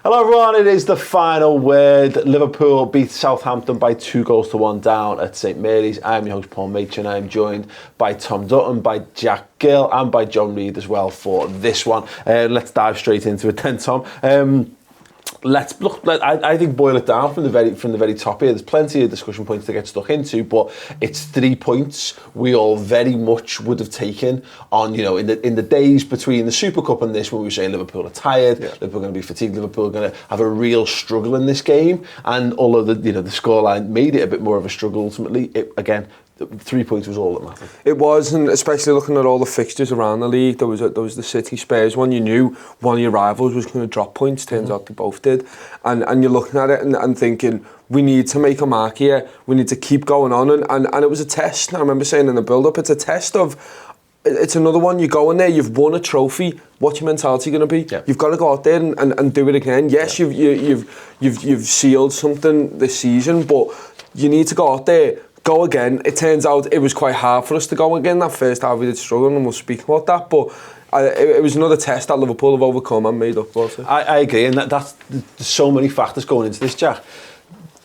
Hello everyone, it is the final word. Liverpool beat Southampton by 2-1 down at St Mary's. I'm your host Paul Machin. I'm joined by Tom Dutton, by Jack Gill and by John Reid as well for this one. Let's dive straight into it then, Tom. Let's look. I think boil it down from the very top here. There's plenty of discussion points to get stuck into, but it's 3 points we all very much would have taken on. You know, in the days between the Super Cup and this, when we were saying Liverpool are tired, Liverpool are going to be fatigued, Liverpool are going to have a real struggle in this game. And although the scoreline made it a bit more of a struggle, ultimately, again. 3 points was all that mattered. It was, and especially looking at all the fixtures around the league, there was the City Spurs one. You knew one of your rivals was going to drop points. Turns out they both did, and you're looking at it and thinking, we need to make a mark here. We need to keep going on, and it was a test. I remember saying in the build-up, it's a test of. It's another one. You go in there, you've won a trophy. What's your mentality going to be? Yeah. You've got to go out there and do it again. Yes, you've sealed something this season, but you need to go out there. Go again. It turns out it was quite hard for us to go again. That first half we did struggle, and we'll speak about that. But it was another test that Liverpool have overcome and made up for it. I agree, and that's there's so many factors going into this, Jack.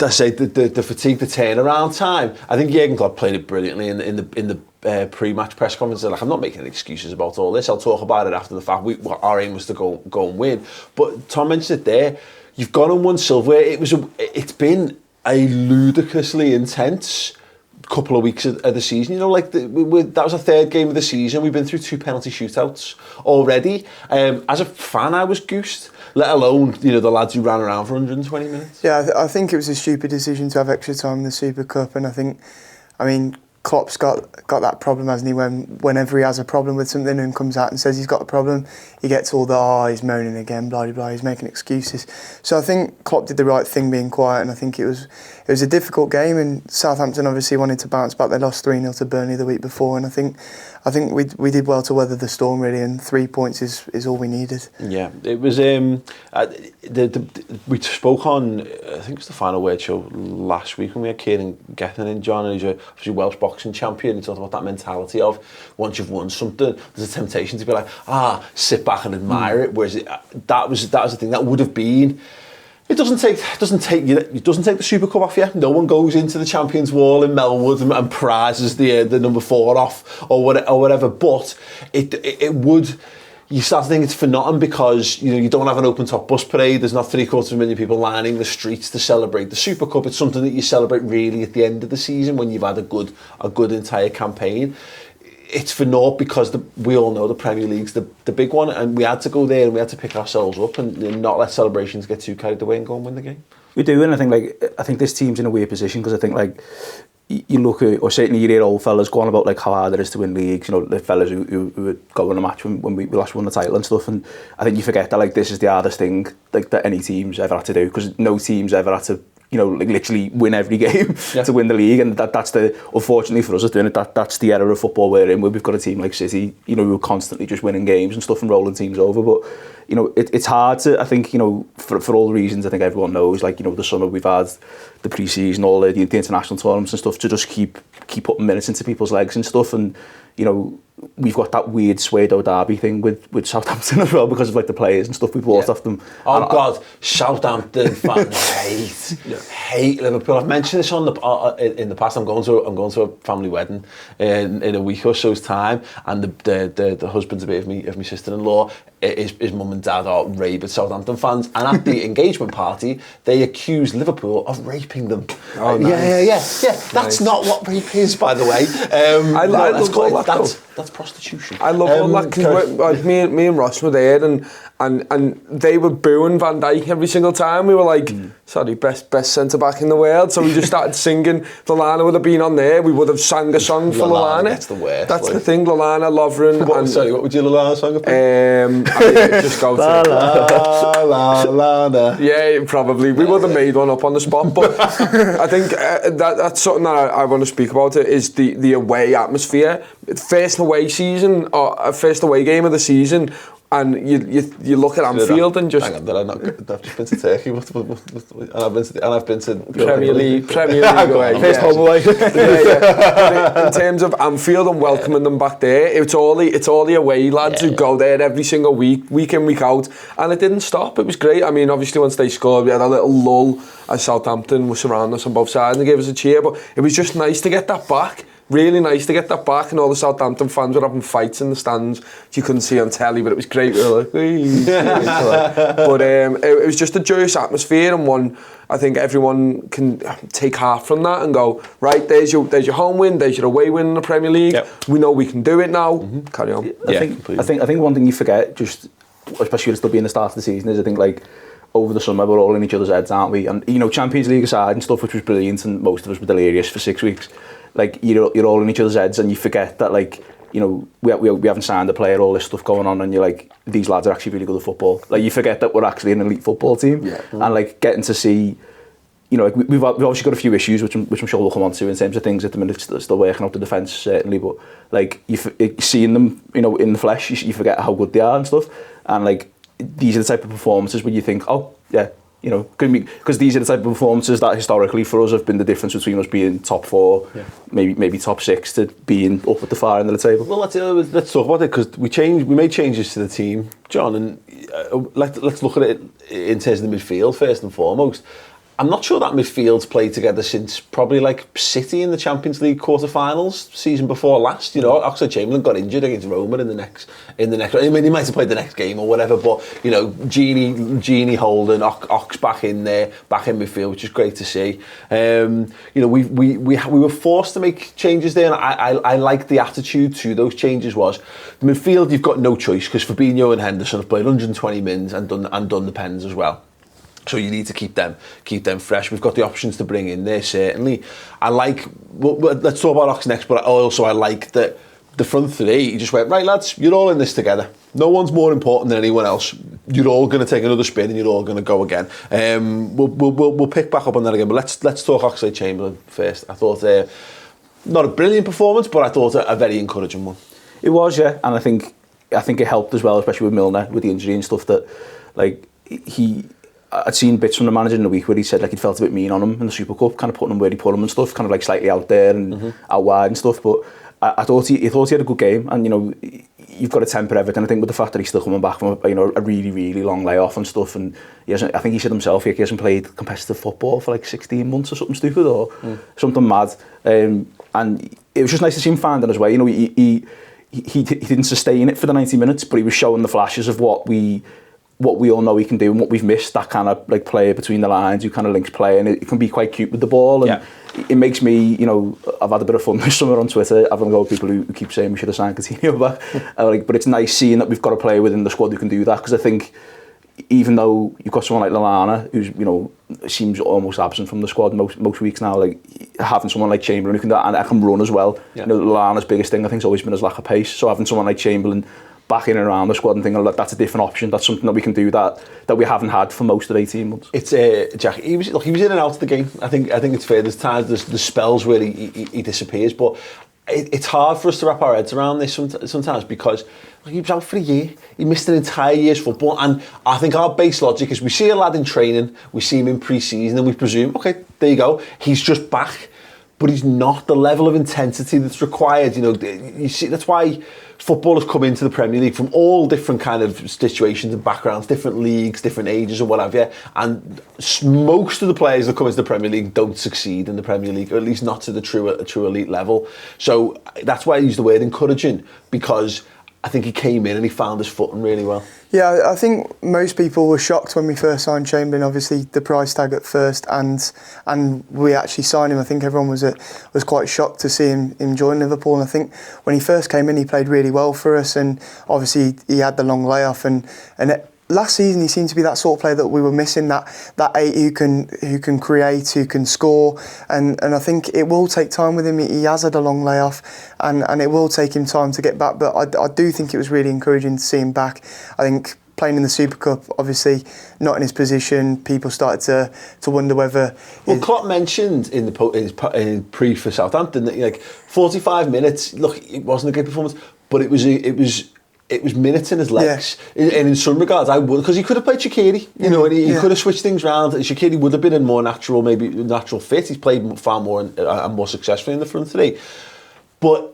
I say the fatigue, the turnaround time. I think Jurgen Klopp played it brilliantly in the pre-match press conference. Like, I'm not making any excuses about all this. I'll talk about it after the fact. Our aim was to go and win. But Tom mentioned it there. You've gone and won silverware. It's been a ludicrously intense couple of weeks of the season. You know, like that was a third game of the season. We've been through 2 penalty shootouts already. As a fan, I was goosed, let alone, the lads who ran around for 120 minutes. Yeah, I think it was a stupid decision to have extra time in the Super Cup, and I mean, Klopp's got that problem, hasn't he? Whenever he has a problem with something and comes out and says he's got a problem, he gets all he's moaning again, blah, blah, blah, he's making excuses. So I think Klopp did the right thing being quiet, and I think it was a difficult game, and Southampton obviously wanted to bounce back. They lost 3-0 to Burnley the week before, and I think we did well to weather the storm, really, and 3 points is all we needed. Yeah, it was. We spoke on, I think it was the Final Word show last week when we had Kieran Gethin in, John, and he's a Welsh boxing champion. He talked about that mentality of once you've won something, there's a temptation to be like, sit back and admire it. Whereas that was the thing that would have been. It doesn't take the Super Cup off you. No one goes into the Champions Wall in Melwood and prizes the number 4 off or whatever. But it would. You start to think it's for nothing because you don't have an open top bus parade. There's not 750,000 people lining the streets to celebrate the Super Cup. It's something that you celebrate really at the end of the season when you've had a good entire campaign. It's for naught because we all know the Premier League's the big one, and we had to go there and we had to pick ourselves up and not let celebrations get too carried away and go and win the game. We do, and I think this team's in a weird position because I think you look at, or certainly you hear old fellas going about how hard it is to win leagues. The fellas who were going a match when we last won the title and stuff, and I think you forget that this is the hardest thing that any team's ever had to do, because no team's ever had to literally win every game to win the league, and that's unfortunately for us doing it, that's the era of football we're in, where we've got a team like City, who are constantly just winning games and stuff and rolling teams over. But it's hard to, I think, for all the reasons I think everyone knows, the summer we've had, the pre-season, all the international tournaments and stuff, to just keep putting minutes into people's legs and stuff. And we've got that weird pseudo derby thing with Southampton as well, because of the players and stuff we bought off them. Oh God, Southampton fans hate Liverpool. I've mentioned this in the past. I'm going to a family wedding in a week or so's time, and the husband of my sister-in-law, his mum and dad are rabid Southampton fans, and at the engagement party they accused Liverpool of raping them. Oh, nice. Yeah. That's not what rape is, by the way. I love all that. That's prostitution. I love all that, because me and Ross were there, and they were booing Van Dijk every single time. We were like, sorry, best centre-back in the world. So we just started singing. Lallana would have been on there. We would have sang a song for Lallana. That's the worst. That's the thing, Lallana, Lovren. What would your Lallana song have been? Just go to Lallana. Yeah, probably. We would have made one up on the spot. But I think that's something that I want to speak about. It is the away atmosphere. First away season, or first away game of the season, And you look at Anfield and just... Hang on, I've just been to Turkey, and I've been to... Premier League away. First home away. In terms of Anfield and welcoming them back there, it's all the away lads who go there every single week in, week out, and it didn't stop. It was great. I mean, obviously once they scored, we had a little lull as Southampton was surrounding us on both sides and they gave us a cheer, but it was just nice to get that back. Really nice to get that back, and all the Southampton fans were having fights in the stands, which you couldn't see on telly, but it was great. We were like, but it was just a joyous atmosphere, and one I think everyone can take heart from that and go, right, there's your home win, there's your away win in the Premier League. Yep. We know we can do it now. Carry on. I think one thing you forget, just especially with it still being the start of the season, is I think like over the summer we're all in each other's heads, aren't we? And you know, Champions League aside and stuff, which was brilliant, and most of us were delirious for 6 weeks. Like you're all in each other's heads, and you forget that, like, you know, we haven't signed a player, all this stuff going on, and you're like, these lads are actually really good at football. Like, you forget that we're actually an elite football team, and like getting to see, you know, like we've obviously got a few issues which I'm sure we'll come on to in terms of things at the minute, still working out the defence certainly, but like seeing them, you know, in the flesh, you forget how good they are and stuff, and like these are the type of performances where you think, oh yeah, you know, because these are the type of performances that historically for us have been the difference between us being top 4, maybe top 6, to being up at the far end of the table. Well, let's talk about it, because we made changes to the team, John, and let's look at it in terms of the midfield first and foremost. I'm not sure that midfield's played together since probably like City in the Champions League quarter-finals season before last. You know, Oxlade-Chamberlain got injured against Roma in the next. I mean, he might have played the next game or whatever, but you know, Gini Holden, Ox back in there, back in midfield, which is great to see. You know, we were forced to make changes there, and I like the attitude to those changes. Was the midfield, you've got no choice, because Fabinho and Henderson have played 120 mins and done the pens as well. So you need to keep them fresh. We've got the options to bring in there, certainly. I like, well, let's talk about Ox next, but I like that the front three, he just went, right lads, you're all in this together. No one's more important than anyone else. You're all going to take another spin and you're all going to go again. We'll pick back up on that again, but let's talk Oxlade-Chamberlain first. I thought, not a brilliant performance, but I thought a very encouraging one. It was, yeah, and I think it helped as well, especially with Milner, with the injury and stuff, that like I'd seen bits from the manager in the week where he said like he felt a bit mean on him in the Super Cup, kind of putting him where he put him and stuff, kind of like slightly out there and out wide and stuff. But I thought he had a good game, and you know, you've got to temper everything. I think with the fact that he's still coming back from a really, really long layoff and stuff, and I think he said himself he hasn't played competitive football for like 16 months or something stupid or something mad. And it was just nice to see him finding his way. You know, he didn't sustain it for the 90 minutes, but he was showing the flashes of what we all know he can do and what we've missed, that kind of like player between the lines who kind of links play, and it can be quite cute with the ball, and it makes me, you know, I've had a bit of fun this summer on Twitter having a go at people who keep saying we should have signed Coutinho back, but it's nice seeing that we've got a player within the squad who can do that, because I think even though you've got someone like Lallana who's, you know, seems almost absent from the squad most weeks now, like having someone like Chamberlain who can do that, and I can run as well. You know, Lallana's biggest thing I think has always been his lack of pace, so having someone like Chamberlain back in and around the squad and thinking, that's a different option, that's something that we can do that we haven't had for most of 18 months. It's Jack, he was in and out of the game. I think it's fair, there's times, there's spells where he disappears, but it's hard for us to wrap our heads around this sometimes, because he was out for a year, he missed an entire year's football, and I think our base logic is we see a lad in training, we see him in pre-season, and we presume, okay, there you go, he's just back, but he's not the level of intensity that's required. You know, you see, that's why footballers come into the Premier League from all different kind of situations and backgrounds, different leagues, different ages and what have you. And most of the players that come into the Premier League don't succeed in the Premier League, or at least not to the true elite level. So that's why I use the word encouraging, because I think he came in and he found his footing really well. Yeah, I think most people were shocked when we first signed Chamberlain. Obviously, the price tag at first, and we actually signed him. I think everyone was quite shocked to see him join Liverpool. And I think when he first came in, he played really well for us. And obviously, he had the long layoff. And last season, he seemed to be that sort of player that we were missing. That eight who can create, who can score. And I think it will take time with him. He has had a long layoff, and it will take him time to get back. But I do think it was really encouraging to see him back. I think playing in the Super Cup, obviously not in his position, people started to wonder whether. Well, Klopp mentioned in the pre for Southampton that like 45 minutes. Look, it wasn't a great performance, but it was it was minutes in his legs. And in some regards, I would, because he could have played Shaqiri, you know, and he could have switched things around. Shaqiri would have been a more natural fit. He's played far more and more successfully in the front three. But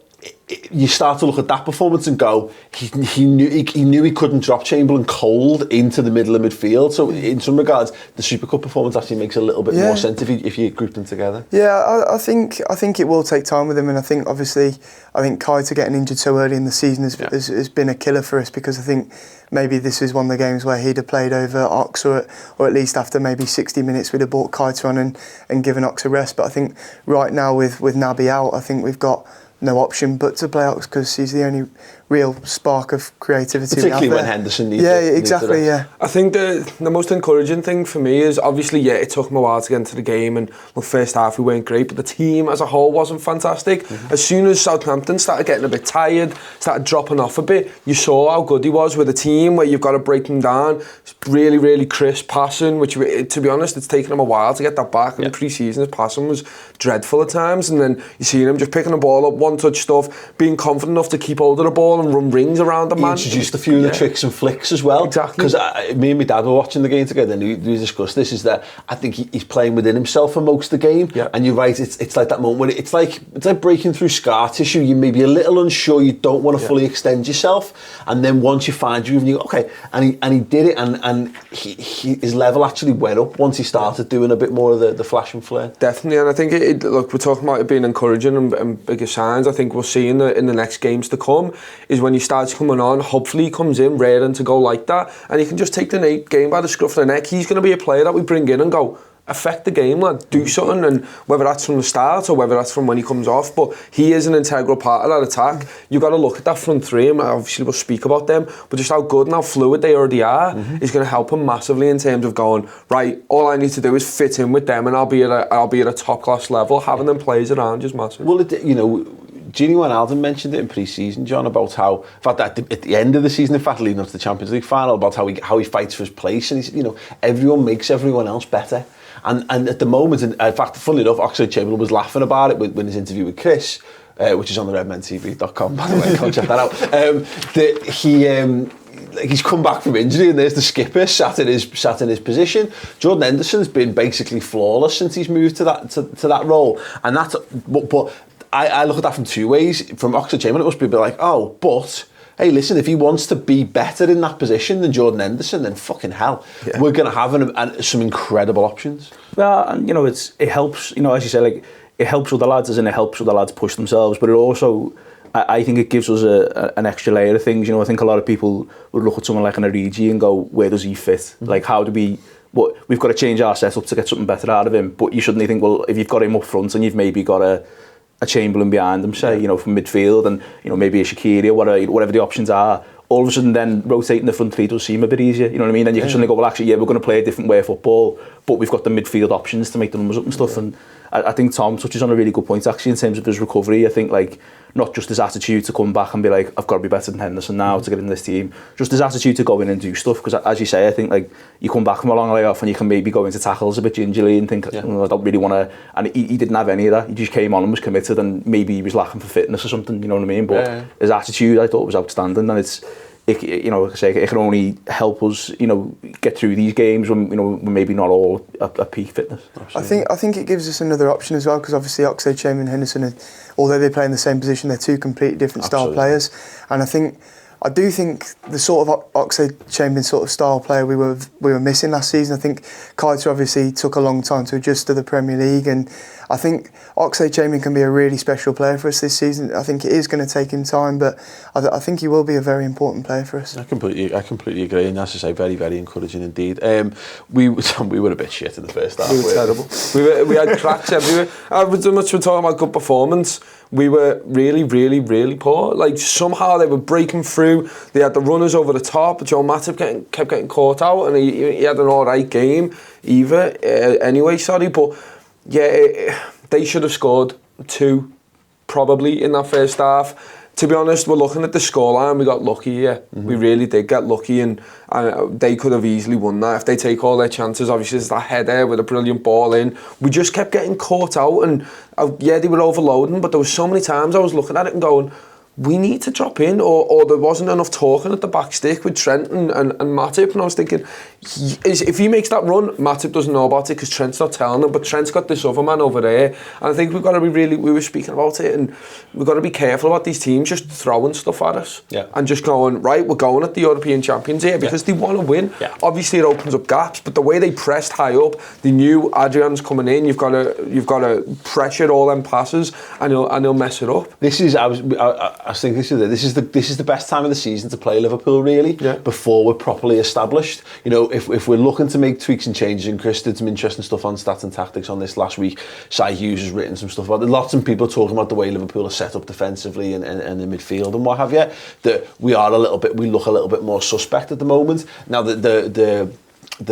you start to look at that performance and go, he knew he couldn't drop Chamberlain cold into the middle of midfield. So in some regards, the Super Cup performance actually makes a little bit more sense if you group them together. Yeah, I think it will take time with him, and I think obviously Keita getting injured so early in the season has been a killer for us, because I think maybe this is one of the games where he'd have played over Ox, or at least after maybe 60 minutes we'd have brought Keita on and given Ox a rest. But I think right now with Naby out, I think we've got no option but to play Ox, because he's the only real spark of creativity. Particularly when Henderson needs exactly. I think the most encouraging thing for me is obviously, it took him a while to get into the game, and the first half we weren't great, but the team as a whole wasn't fantastic. As soon as Southampton started getting a bit tired, started dropping off a bit, you saw how good he was with a team where you've got to break them down. It's really, really crisp passing, which, to be honest, it's taken him a while to get that back. In pre-season, his passing was dreadful at times, and then you see him just picking the ball up, one-touch stuff, being confident enough to keep hold of the ball and run rings around the man. He introduced a few of the tricks and flicks as well. Exactly. Because me and my dad were watching the game together, and we discussed this, is that I think he's playing within himself for most of the game. Yeah. And you're right, it's like that moment where it's like breaking through scar tissue. You may be a little unsure, you don't want to fully extend yourself, and then once you find you, you go, okay, and he did it, and his level actually went up once he started doing a bit more of the flash and flare. Definitely, and I think look, we're talking about it being encouraging and bigger signs. I think we'll see in the next games to come is when he starts coming on, hopefully he comes in raring to go like that, and he can just take the game by the scruff of the neck. He's going to be a player that we bring in and go, affect the game, lad, do something, and whether that's from the start or whether that's from when he comes off, but he is an integral part of that attack. You've got to look at that front three, and obviously we'll speak about them, but just how good and how fluid they already are is going to help him massively in terms of going, right, all I need to do is fit in with them, and I'll be at a top class level. Having them players around is massive. Well, Gini Wijnaldum mentioned it in pre-season, John, about how, in fact, at the end of the season, in fact, leading up to the Champions League final, about how he fights for his place, and he's, everyone makes everyone else better. And at the moment, in fact, funnily enough, Oxlade-Chamberlain was laughing about it with his interview with Chris, which is on the redmentv.com, by the way, go check that out. That he's come back from injury, and there's the skipper sat in his position. Jordan Henderson's been basically flawless since he's moved to that role, and that's but I look at that from two ways. From Oxlade-Chamberlain, it must be a bit like, oh, but hey, listen, if he wants to be better in that position than Jordan Henderson, then fucking hell, we're going to have some incredible options. Well, and it helps, as you say, like, it helps other lads, and it helps other lads push themselves, but it also, I think it gives us an extra layer of things. I think a lot of people would look at someone like an Origi and go, where does he fit? Like, how do we've got to change our setup to get something better out of him, but you shouldn't think, well, if you've got him up front and you've maybe got a Chamberlain behind him, say, from midfield, and maybe a Shaqiri or whatever the options are, all of a sudden then rotating the front three does seem a bit easier, you know what I mean? Then you can suddenly go, well, actually, we're going to play a different way of football, but we've got the midfield options to make the numbers up and stuff. And I think Tom touches on a really good point, actually, in terms of his recovery. I think, like, not just his attitude to come back and be like, I've got to be better than Henderson now to get in this team, just his attitude to go in and do stuff, because as you say, I think, like, you come back from a long way off and you can maybe go into tackles a bit gingerly and think, I don't really want to, and he didn't have any of that. He just came on and was committed, and maybe he was lacking for fitness or something, you know what I mean? But his attitude, I thought, was outstanding, and like I say, it can only help us, get through these games when we're maybe not all at peak fitness. Absolutely. I think it gives us another option as well, because obviously Oxlade-Chamberlain and Henderson, although they play in the same position, they're two completely different style players, and I do think the sort of Oxlade-Chamberlain sort of style player we were missing last season. I think Keita obviously took a long time to adjust to the Premier League, and I think Oxlade-Chamberlain can be a really special player for us this season. I think it is going to take him time, but I think he will be a very important player for us. I completely agree, and as I say, very, very encouraging indeed. We were a bit shit in the first half. We were terrible. We had cracks everywhere. So much we're talking about good performance. We were really, really, really poor. Like, somehow they were breaking through. They had the runners over the top. Joe Matip kept getting caught out, and he had an alright game anyway, but they should have scored 2 probably in that first half. To be honest, we're looking at the scoreline, we got lucky here. We really did get lucky, and they could have easily won that if they take all their chances. Obviously, there's that header with a brilliant ball in. We just kept getting caught out, and they were overloading, but there was so many times I was looking at it and going, we need to drop in, or there wasn't enough talking at the back stick with Trent and Matip, and I was thinking, if he makes that run, Matip doesn't know about it because Trent's not telling him, but Trent's got this other man over there, and I think we've got to be we were speaking about it, and we've got to be careful about these teams just throwing stuff at us, and just going, right, we're going at the European champions here, because they want to win. Obviously it opens up gaps, but the way they pressed high up, they knew Adrian's coming in, you've got to pressure all them passes, and he'll mess it up. I think this is the best time of the season to play Liverpool, really, before we're properly established. You know, if we're looking to make tweaks and changes, and Chris did some interesting stuff on stats and tactics on this last week. Sai Hughes has written some stuff about it. Lots of people talking about the way Liverpool are set up defensively and in midfield and what have you. That we look a little bit more suspect at the moment. Now the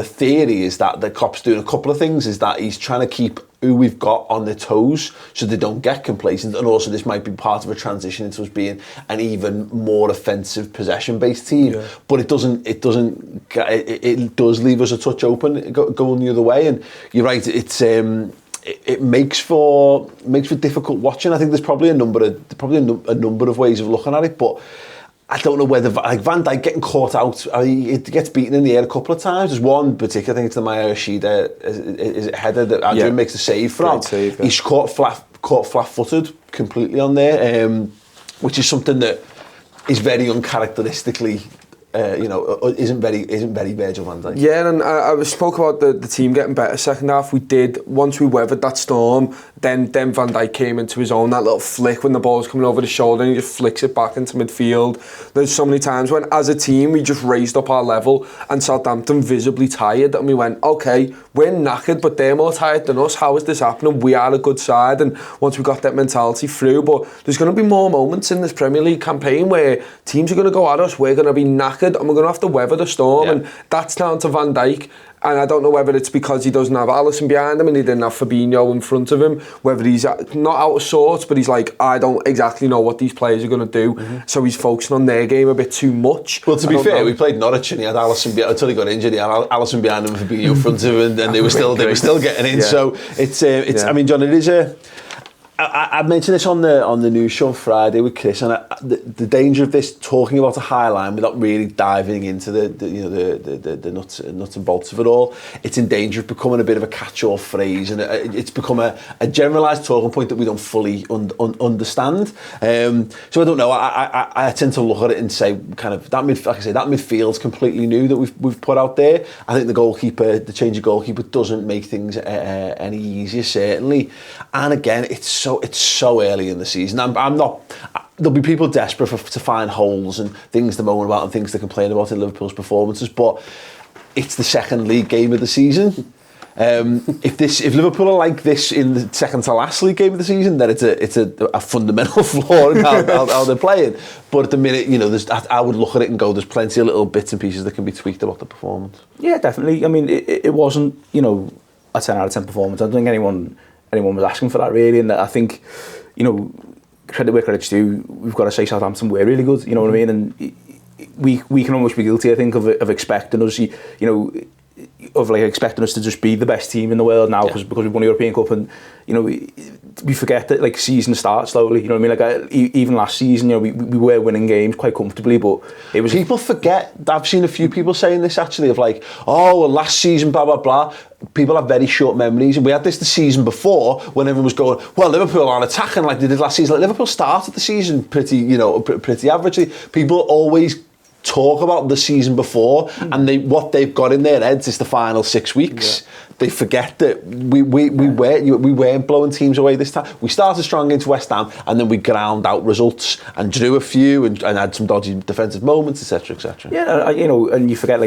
theory is that the Klopp's doing a couple of things. Is that he's trying to keep who we've got on their toes so they don't get complacent, and also this might be part of a transition into us being an even more offensive possession-based team. But it does leave us a touch open going the other way. And you're right, it makes for difficult watching. I think there's probably a number of ways of looking at it, but I don't know whether Van Dijk getting caught out. He gets beaten in the air a couple of times. There's one particular, I think it's the Maya Yoshida is a header that Andrew makes the save from. Save, He's caught flat-footed completely on there, which is something that is very uncharacteristically. Isn't very Virgil van Dijk. Yeah, and I spoke about the team getting better second half. We did, once we weathered that storm, then Van Dijk came into his own, that little flick when the ball's coming over the shoulder and he just flicks it back into midfield. There's so many times when, as a team, we just raised up our level and Southampton visibly tired, and we went, okay, we're knackered, but they're more tired than us. How is this happening? We are a good side, and once we got that mentality through, but there's going to be more moments in this Premier League campaign where teams are going to go at us, we're going to be knackered, and we're going to have to weather the storm, and that's down to Van Dijk. And I don't know whether it's because he doesn't have Alisson behind him and he didn't have Fabinho in front of him, whether he's not out of sorts, but he's like, I don't exactly know what these players are going to do, so he's focusing on their game a bit too much. Well, to be fair, we played Norwich and he had Alisson until he got injured. He had Alisson behind him and Fabinho in front of him, and they were still getting in. So it's I mean, John, it is a. I mentioned this on the news show on Friday with Chris, and the danger of this, talking about a high line without really diving into the nuts and bolts of it all. It's in danger of becoming a bit of a catch-all phrase, and it's become a generalised talking point that we don't fully understand. So I don't know. I tend to look at it and say, kind of that midfield's completely new that we've put out there. I think the change of goalkeeper doesn't make things any easier, certainly. And again, it's so early in the season. I'm not. There'll be people desperate to find holes and things to moan about and things to complain about in Liverpool's performances, but it's the second league game of the season. If Liverpool are like this in the second to last league game of the season, then it's a fundamental flaw in how they're playing. But at the minute, I would look at it and go, there's plenty of little bits and pieces that can be tweaked about the performance. Yeah, definitely. I mean, it wasn't a 10 out of 10 performance. I don't think anyone was asking for that, really, and I think, credit where credit's due, we've got to say Southampton were really good, you know what I mean, and we can almost be guilty, I think, of expecting us, expecting us to just be the best team in the world now because we've won the European Cup, and we forget that season starts slowly, you know what I mean, even last season, we were winning games quite comfortably, but it was... People forget, I've seen a few people saying this actually, of last season, blah, blah, blah. People have very short memories, and we had this the season before when everyone was going, well, Liverpool aren't attacking like they did last season. Liverpool started the season pretty averagely. People always talk about the season before, and what they've got in their heads is the final 6 weeks. They forget that we weren't blowing teams away this time. We started strong against West Ham, and then we ground out results and drew a few and had some dodgy defensive moments, etc., etc. Yeah, and you forget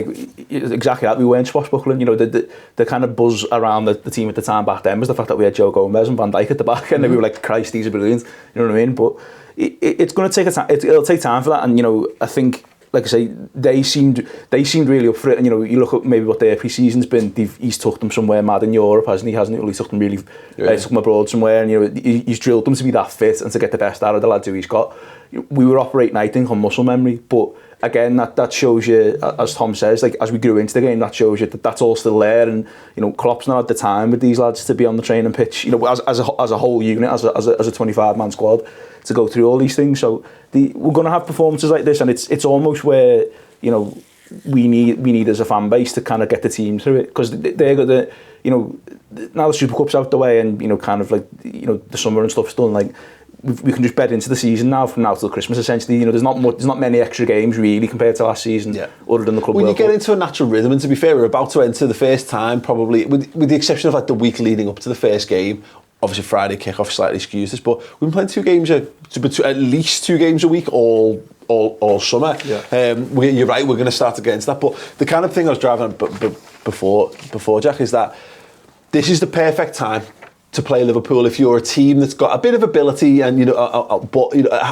exactly that. We weren't swashbuckling. The kind of buzz around the team at the time back then was the fact that we had Joe Gomez and Van Dijk at the back, and then we were like, Christ, these are brilliant. You know what I mean? But it's going to take it'll take time for that, and I think, like I say, they seemed really up for it. And you look at maybe what their pre-season's been. He's took them somewhere mad in Europe, hasn't he? Hasn't he? Well, he took them really, took them abroad somewhere, and he's drilled them to be that fit and to get the best out of the lads who he's got. We were operating, I think, on muscle memory, but again, that shows you, as Tom says, like as we grew into the game, that shows you that that's all still there. And you know, Klopp's not had the time with these lads to be on the training pitch. You know, as a whole unit, as a 25-man squad, to go through all these things. So we're going to have performances like this, and it's almost where, you know, we need as a fan base to kind of get the team through it, because they're got the, you know, now the Super Cup's out the way, and you know, kind of like, you know, the summer and stuff's done. Like we can just bed into the season now, from now till Christmas essentially. You know, there's not many extra games really compared to last season, other than the Club When World you get Cup. into a natural rhythm, and to be fair, we're about to enter the first time, probably with the exception of like the week leading up to the first game. Obviously Friday kick-off slightly skews this, but we've been playing at least 2 games a week all summer. You're right, we're going to start to get into that. But the kind of thing I was driving before, Jack, is that this is the perfect time to play Liverpool if you're a team that's got a bit of ability and but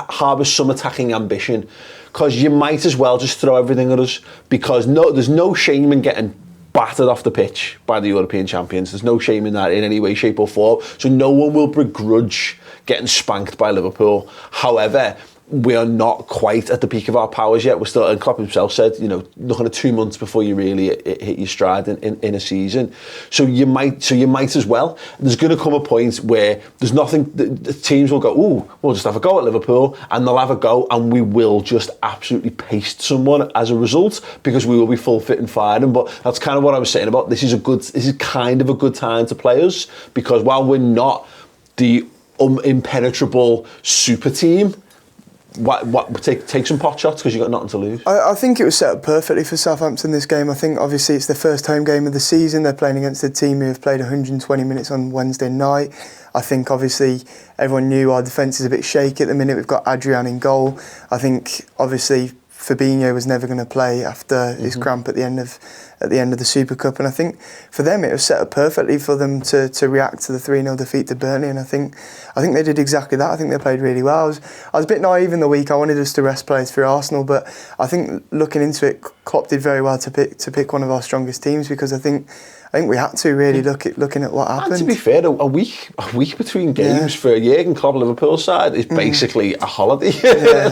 harbours some attacking ambition, because you might as well just throw everything at us, because there's no shame in getting battered off the pitch by the European champions. There's no shame in that in any way, shape or form. So no one will begrudge getting spanked by Liverpool. However, we are not quite at the peak of our powers yet. We're still, and Klopp himself said, you know, looking at 2 months before you really hit your stride in a season. So you might as well. There's going to come a point where there's nothing. The teams will go, ooh, we'll just have a go at Liverpool, and they'll have a go, and we will just absolutely paste someone as a result, because we will be full fit and firing. But that's kind of what I was saying about this is kind of a good time to play us, because while we're not the impenetrable super team, take some pot shots, because you've got nothing to lose. I think it was set up perfectly for Southampton, this game. I think obviously it's their first home game of the season. They're playing against a team who have played 120 minutes on Wednesday night. I think obviously everyone knew our defence is a bit shaky at the minute. We've got Adrian in goal. I think obviously Fabinho was never going to play after his cramp at the end of the Super Cup, and I think for them it was set up perfectly for them to react to the 3-0 defeat to Burnley, and I think they did exactly that. I think they played really well. I was a bit naive in the week. I wanted us to rest players for Arsenal, but I think looking into it, Klopp did very well to pick one of our strongest teams, because I think we had to really looking at what happened. And to be fair, a week between games for a Jurgen Klopp Liverpool side is basically a holiday.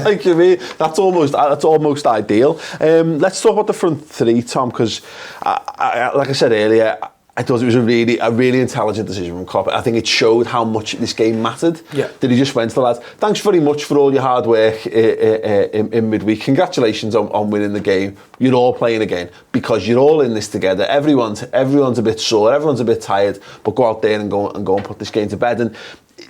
Like, you mean, that's almost ideal. Let's talk about the front three, Tom, because like I said earlier, I thought it was a really intelligent decision from Klopp. I think it showed how much this game mattered. Yeah. That he just went to the lads, thanks very much for all your hard work in midweek. Congratulations on winning the game. You're all playing again, because you're all in this together. Everyone's a bit sore, everyone's a bit tired, but go out there and go and put this game to bed. And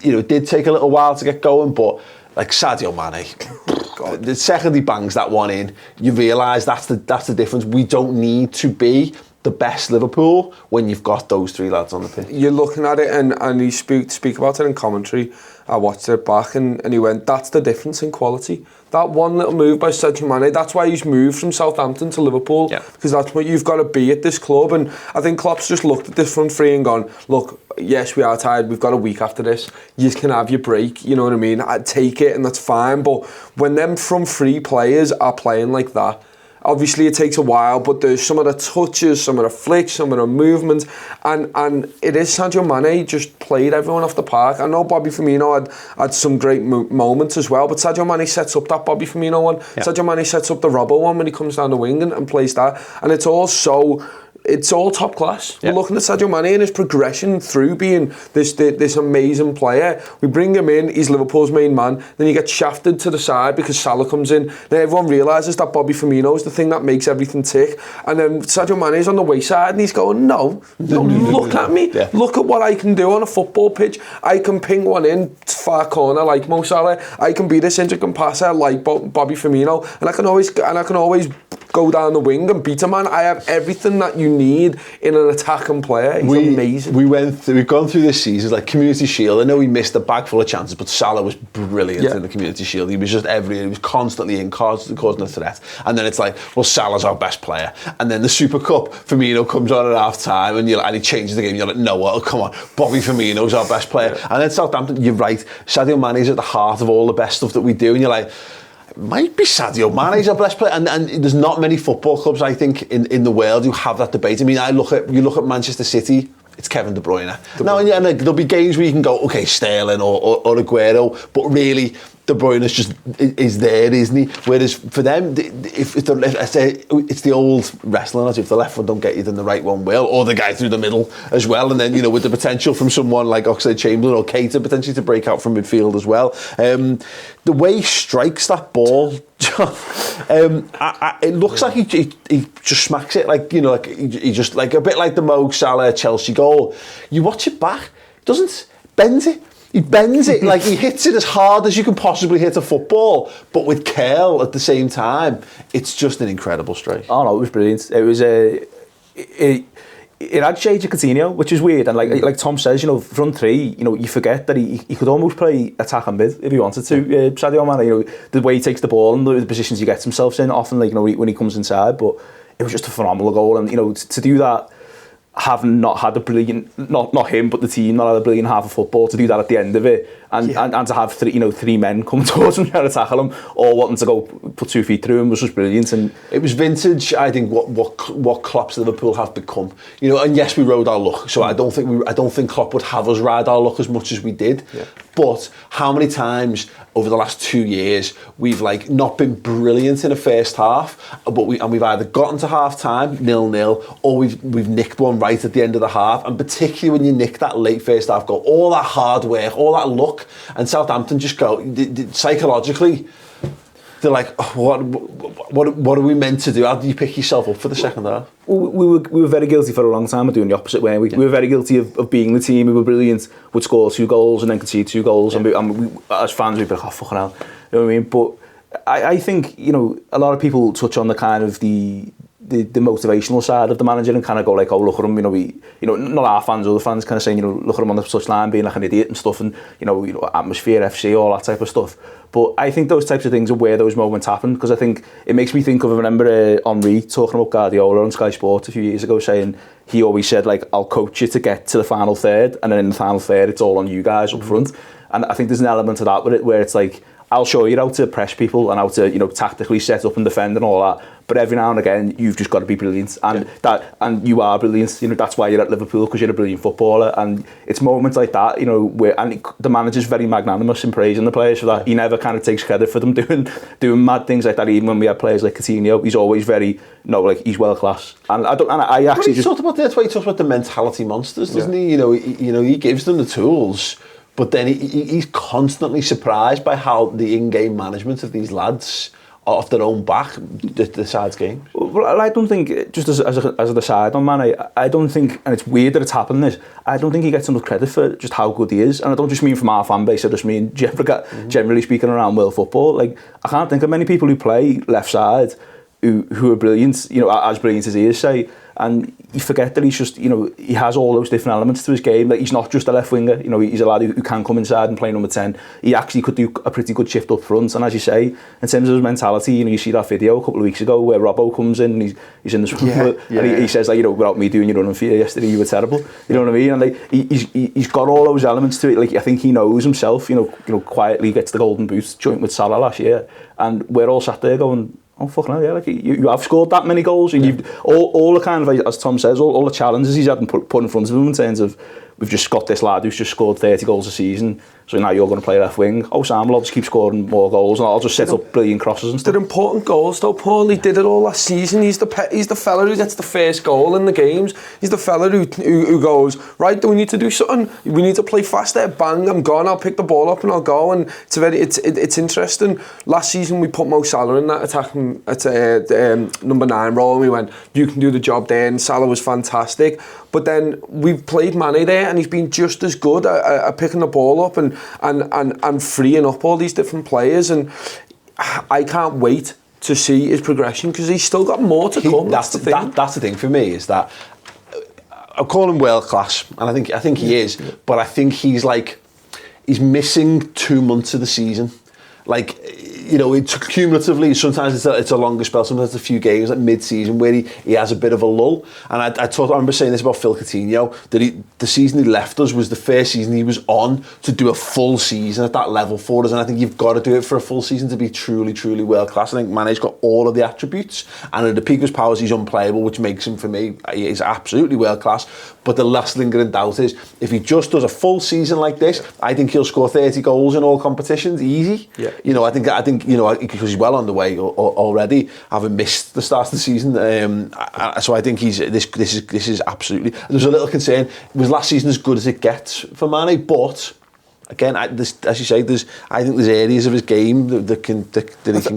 you know, it did take a little while to get going, but like Sadio Mane, the second he bangs that one in, you realise that's the difference. We don't need to be the best Liverpool when you've got those 3 lads on the pitch. You're looking at it, and he speak about it in commentary. I watched it back, and he went, that's the difference in quality. That one little move by Sadio Mane, that's why he's moved from Southampton to Liverpool, because that's what you've got to be at this club. And I think Klopp's just looked at this front three and gone, look, yes, we are tired, we've got a week after this, you can have your break, you know what I mean? I'd take it, and that's fine, but when them front three players are playing like that, obviously it takes a while, but there's some of the touches, some of the flicks, some of the movements, and it is Sadio Mane just played everyone off the park. I know Bobby Firmino had some great moments as well, but Sadio Mane sets up that Bobby Firmino one. Yeah. Sadio Mane sets up the Robbo one when he comes down the wing and plays that, and it's all top class. Yeah. We're looking at Sadio Mane and his progression through being this amazing player. We bring him in, he's Liverpool's main man, then he gets shafted to the side because Salah comes in. Then everyone realises that Bobby Firmino is the thing that makes everything tick. And then Sadio Mane is on the wayside and he's going, no, look at me. Yeah. Look at what I can do on a football pitch. I can ping one in far corner like Mo Salah. I can be this intricate passer like Bobby Firmino. And I can always go down the wing and beat a man. I have everything that you need in an attacking player. He's amazing. We've gone through this season, like Community Shield. I know he missed a bag full of chances, but Salah was brilliant in the Community Shield. He was just he was constantly in, causing a threat. And then it's like, well, Salah's our best player. And then the Super Cup, Firmino comes on at half time and he changes the game. You're like, no, well, come on, Bobby Firmino's our best player. Yeah. And then Southampton, you're right, Sadio Mane's at the heart of all the best stuff that we do. And you're like, might be Sadio Mane's our best player, and there's not many football clubs, I think, in the world who have that debate. I mean, you look at Manchester City, it's Kevin De Bruyne. Now, and there'll be games where you can go, okay, Sterling or Aguero, but really, De Bruyne is there, isn't he? Whereas for them, if I say it's the old wrestling, as if the left one don't get you, then the right one will, or the guy through the middle as well. And then, you know, with the potential from someone like Oxlade-Chamberlain or Keita potentially to break out from midfield as well. The way he strikes that ball, it looks like he just smacks it, like, you know, like he just, like a bit like the Mo Salah Chelsea goal. You watch it back, doesn't bend it. He bends it, like he hits it as hard as you can possibly hit a football, but with curl at the same time. It's just an incredible strike. Oh no, it was brilliant. It was it had shades of Coutinho, which is weird. And like Tom says, you know, front three, you know, you forget that he could almost play attack and mid if he wanted to. Sadio Mane, you know, the way he takes the ball and the positions he gets himself in, often, like, you know, when he comes inside. But it was just a phenomenal goal, and, you know, to do that, having not had a brilliant, not him, but the team not had a brilliant half of football, to do that at the end of it, and to have three men come towards him trying to tackle him, all wanting to go put 2 feet through him, was just brilliant. And it was vintage, I think, what Klopp's Liverpool have become. You know, and yes, we rode our luck, so I don't think Klopp would have us ride our luck as much as we did. Yeah. But how many times over the last 2 years we've, like, not been brilliant in a first half, but we've either gotten to half time 0-0, or we've nicked one right at the end of the half. And particularly when you nick that late first half goal, all that hard work, all that luck, and Southampton just go psychologically. They're like, oh, what are we meant to do? How do you pick yourself up for the second half? We were very guilty for a long time of doing the opposite way. We were very guilty of being the team who were brilliant, would score 2 goals and then concede 2 goals. Yeah. And we, as fans, we'd be like, oh, fucking hell. You know what I mean? But I think, you know, a lot of people touch on the kind of the motivational side of the manager and kind of go like, oh, look at him, not our fans, other fans kind of saying, look at him on the touchline being like an idiot and stuff, and, atmosphere, FC, all that type of stuff. But I think those types of things are where those moments happen, because I think it makes me think of, I remember Henry talking about Guardiola on Sky Sports a few years ago, saying he always said, like, I'll coach you to get to the final third, and then in the final third, it's all on you guys up front. And I think there's an element of that with it, where it's like, I'll show you how to press people and how to, tactically set up and defend and all that. But every now and again, you've just got to be brilliant, and you are brilliant. That's why you're at Liverpool, because you're a brilliant footballer. And it's moments like that, where the manager's very magnanimous in praising the players for that. He never kind of takes credit for them doing mad things like that. Even when we have players like Coutinho, he's always very, he's world class. And I actually he talked about that's why he talks about the mentality monsters, doesn't he? He gives them the tools. But then he's constantly surprised by how the in-game management of these lads off their own back decides games. Well, I don't think, just as an aside on Mane, I don't think, and it's weird that it's happened this, I don't think he gets enough credit for just how good he is. And I don't just mean from our fan base, I just mean generally speaking around world football. Like, I can't think of many people who play left side who are brilliant, as brilliant as he is, say. And you forget that he's just, he has all those different elements to his game. Like, he's not just a left winger, he's a lad who can come inside and play number 10. He actually could do a pretty good shift up front. And as you say, in terms of his mentality, you see that video a couple of weeks ago where Robbo comes in and he's in the scrum, and he says, like, without me doing your running for you yesterday, you were terrible. You know what I mean? And like, he's got all those elements to it. Like, I think he knows himself, quietly gets the golden boot joint with Salah last year. And we're all sat there going, oh, fucking hell, yeah, like, you have scored that many goals, and you've all the kind of, as Tom says, all the challenges he's had and put in front of him in terms of, we've just got this lad who's just scored 30 goals a season, so now you're going to play left wing. Oh, Sam, I'll just keep scoring more goals, and I'll just set up brilliant crosses and stuff. They're important goals, though, Paul. He did it all last season. He's the fella who gets the first goal in the games. He's the fella who goes, right, do we need to do something? We need to play faster. Bang, I'm gone. I'll pick the ball up and I'll go. And it's interesting. Last season, we put Mo Salah in that attacking at number 9 role, and we went, you can do the job there. And Salah was fantastic. But then we've played Mane there, and he's been just as good at picking the ball up and freeing up all these different players. And I can't wait to see his progression, because he's still got more to come. That's the thing. That's the thing for me, is that I call him world class, and I think he is. But I think he's missing 2 months of the season. Like, you know, it's cumulatively, sometimes it's a longer spell, sometimes it's a few games, like mid-season, where he has a bit of a lull. And I remember saying this about Phil Coutinho, that the season he left us was the first season he was on to do a full season at that level for us. And I think you've got to do it for a full season to be truly, truly world class. I think Mane's got all of the attributes, and at the peak of his powers, he's unplayable, which makes him, for me, he's absolutely world class. But the last lingering doubt is, if he just does a full season like this, I think he'll score 30 goals in all competitions, easy. Yeah. You know, I think you know, because he's well on the way already, having missed the start of the season. So I think this is absolutely. There's a little concern. Was last season as good as it gets for Mane? But again, as you say, I think there's areas of his game that he can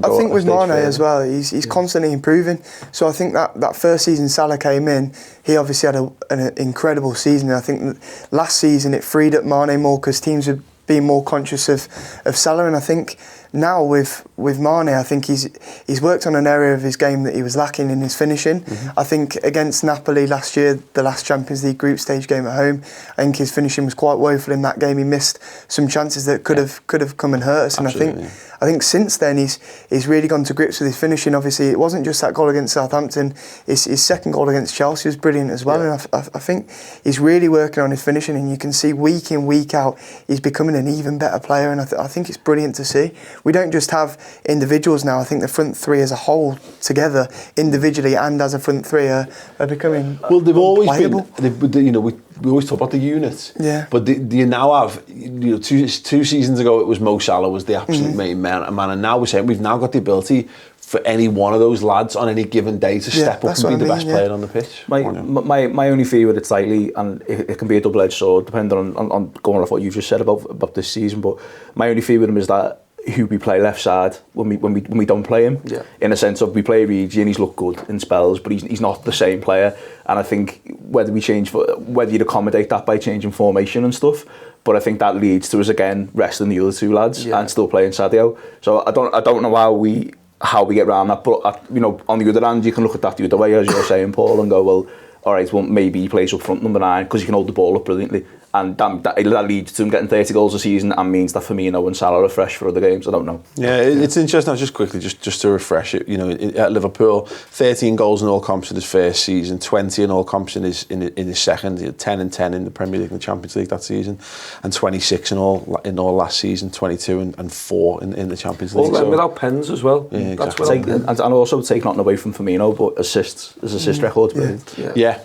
go. I think with Mane as well, he's constantly improving. So I think that first season Salah came in, he obviously had an incredible season. And I think last season it freed up Mane more because teams were being more conscious of Salah. And I think now with Mane, I think he's worked on an area of his game that he was lacking in his finishing. I think against Napoli last year, the last Champions League group stage game at home, I think his finishing was quite woeful in that game. He missed some chances that could have come and hurt us. Absolutely. And I think since then he's really gone to grips with his finishing. Obviously, it wasn't just that goal against Southampton. His second goal against Chelsea was brilliant as well. And I think he's really working on his finishing, and you can see week in, week out, he's becoming an even better player. And I think it's brilliant to see. We don't just have individuals now. I think the front three as a whole together, individually and as a front three, are becoming they've always playable. been. You know, we always talk about the unit. Yeah. But do you now have, you know, two seasons ago it was Mo Salah was the absolute main man, and now we're saying we've now got the ability for any one of those lads on any given day to step up and be the best player on the pitch. My only fear with it slightly, and it can be a double-edged sword depending on going off what you just said about this season, but my only fear with him is that who we play left side when we don't play him. Yeah. In a sense of we play Reid and he's looked good in spells, but he's not the same player. And I think whether you'd accommodate that by changing formation and stuff, but I think that leads to us again resting the other two lads and still playing Sadio. So I don't know how we get around that, but you know, on the other hand, you can look at that the other way, as you're saying, Paul, and go, well, all right, well, maybe he plays up front number 9 because he can hold the ball up brilliantly. And that leads to him getting 30 goals a season and means that Firmino and Salah are fresh for other games. I don't know. Yeah, it's interesting. Just quickly, just to refresh it, you know, at Liverpool, 13 goals in all comps in his first season, 20 in all comps in his second, 10 and 10 in the Premier League and the Champions League that season, and 26 in all last season, 22 and 4 in the Champions League. All without pens as well. Yeah, exactly. And also take nothing away from Firmino, but his assist record's brilliant. Yeah.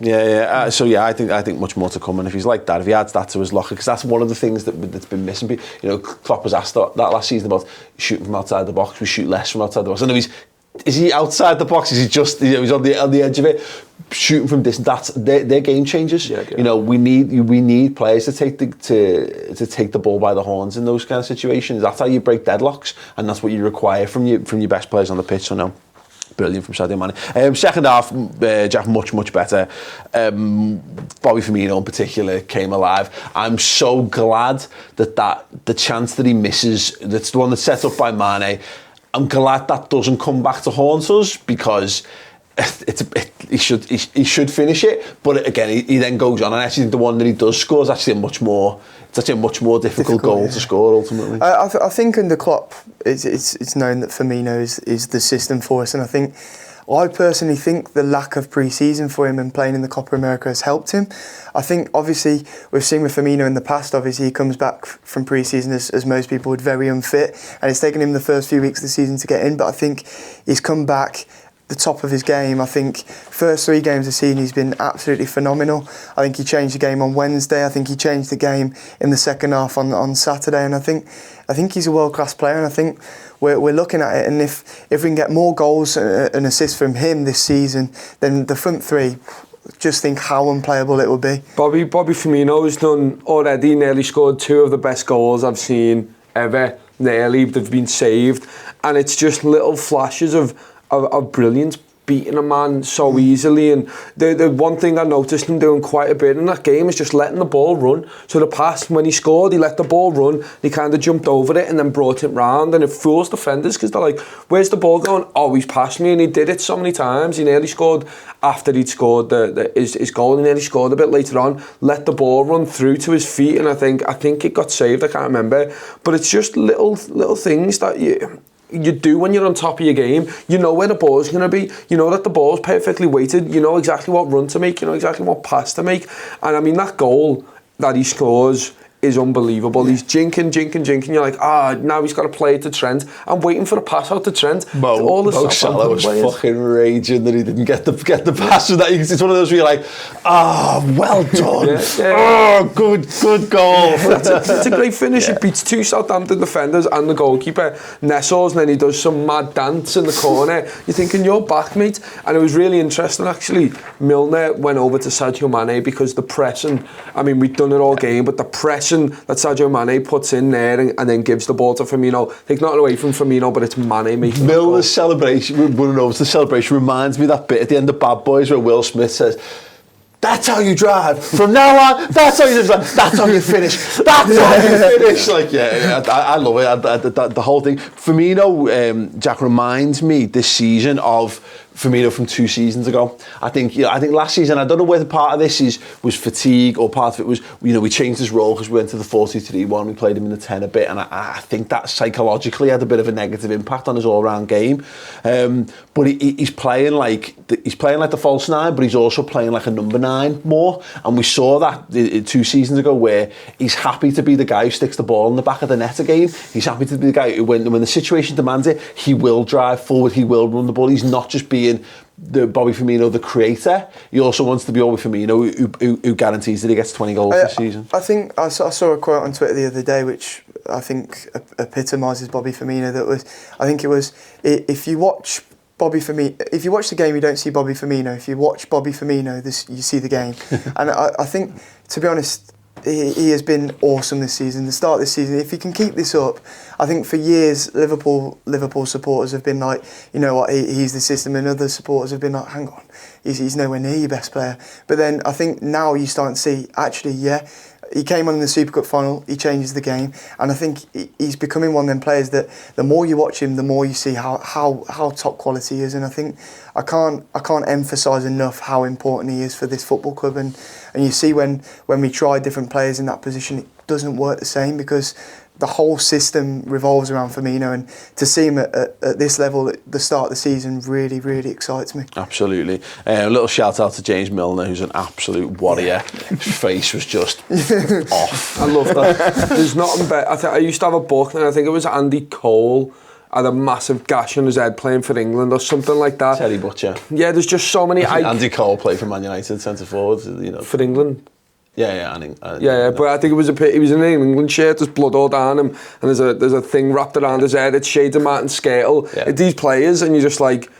I think much more to come, and if he's like that, if he adds that to his locker, because that's one of the things that's been missing. You know, Klopp was asked that last season about shooting from outside the box. We shoot less from outside the box. I know is he outside the box? Is he just, you know, he's on the edge of it, shooting from distance? That's they're game changers. Yeah. You know, we need players to take the ball by the horns in those kind of situations. That's how you break deadlocks, and that's what you require from your best players on the pitch. So no. Brilliant from Sadio Mane. Second half, Jack, much better. Bobby Firmino in particular came alive. I'm so glad that the chance that he misses, that's the one that's set up by Mane, I'm glad that doesn't come back to haunt us, because he should finish it. But again, he then goes on, and actually think the one that he does score is actually a much more difficult goal to score ultimately. I think under Klopp, it's known that Firmino is the system for us, and I personally think the lack of pre-season for him and playing in the Copa America has helped him. I think obviously we've seen with Firmino in the past, obviously he comes back from pre-season as most people would, very unfit, and it's taken him the first few weeks of the season to get in, but I think he's come back the top of his game. I think first 3 games of the season he's been absolutely phenomenal. I think he changed the game on Wednesday. I think he changed the game in the second half on Saturday, and I think he's a world-class player, and I think we're looking at it, and if we can get more goals and assists from him this season, then the front 3, just think how unplayable it will be. Bobby Firmino has nearly scored 2 of the best goals I've seen ever. Nearly, they've been saved, and it's just little flashes of brilliance, beating a man so easily. And the one thing I noticed him doing quite a bit in that game is just letting the ball run. So the pass, when he scored, he let the ball run, he kind of jumped over it and then brought it round, and it fools defenders because they're like, where's the ball going? Oh, he's passed me. And he did it so many times. He nearly scored after he'd scored his goal. He nearly scored a bit later on, let the ball run through to his feet, and I think it got saved. I can't remember, but it's just little things that you do when you're on top of your game. You know where the ball's going to be. You know that the ball's perfectly weighted. You know exactly what run to make. You know exactly what pass to make. And I mean, that goal that he scores is unbelievable. He's jinking. You're like, now he's got to play it to Trent. I'm waiting for a pass out to Trent. Mo Salah was fucking raging that he didn't get the pass. So that it's one of those where you're like, well done. Good goal. It's a great finish. He beats 2 Southampton defenders and the goalkeeper, Nestles, and then he does some mad dance in the corner. You're thinking, you're back, mate. And it was really interesting, actually. Milner went over to Sadio Mane because the pressing, I mean, we've done it all game, but the pressing that Sadio Mane puts in there and then gives the ball to Firmino. Take nothing away from Firmino, but it's Mane making Milner's celebration, running over to the celebration, reminds me of that bit at the end of Bad Boys where Will Smith says, "That's how you drive. From now on, that's how you drive. That's how you finish. That's how you finish." Like, I love it. The whole thing. Firmino, Jack, reminds me this season of Firmino from 2 seasons ago. I think last season, I don't know whether part of this was fatigue or part of it was, we changed his role because we went to the 4-2-3-1, we played him in the 10 a bit, and I think that psychologically had a bit of a negative impact on his all-round game. But he's playing like the false 9, but he's also playing like a number 9 more, and we saw that 2 seasons ago where he's happy to be the guy who sticks the ball in the back of the net again. He's happy to be the guy who, when the situation demands it, he will drive forward, he will run the ball. He's not just being the Bobby Firmino, the creator. He also wants to be Bobby Firmino who guarantees that he gets 20 goals this season. I think I saw a quote on Twitter the other day which I think epitomises Bobby Firmino. If you watch the game, you don't see Bobby Firmino. If you watch Bobby Firmino, you see the game. And I think, to be honest, he has been awesome this season. The start of this season, if he can keep this up, I think for years Liverpool supporters have been like, you know what, he's the system, and other supporters have been like, hang on, he's nowhere near your best player. But then I think now you start to see, actually, he came on in the Super Cup final, he changes the game, and I think he's becoming one of them players that the more you watch him, the more you see how top quality he is. And I think I can't emphasise enough how important he is for this football club. And you see when we try different players in that position, it doesn't work the same because the whole system revolves around Firmino, and to see him at this level at the start of the season really, really excites me. Absolutely. A little shout out to James Milner, who's an absolute warrior. His face was just off. I love that. There's nothing better. I used to have a book, and I think it was Andy Cole had a massive gash on his head playing for England or something like that. Terry Butcher. Yeah, there's just so many. Andy Cole played for Man United, centre forward. For England. Yeah, but I think he was in an England shirt, there's blood all down him, and there's a thing wrapped around his head, it's shades of Martin Skrtel. These players, and you're just like,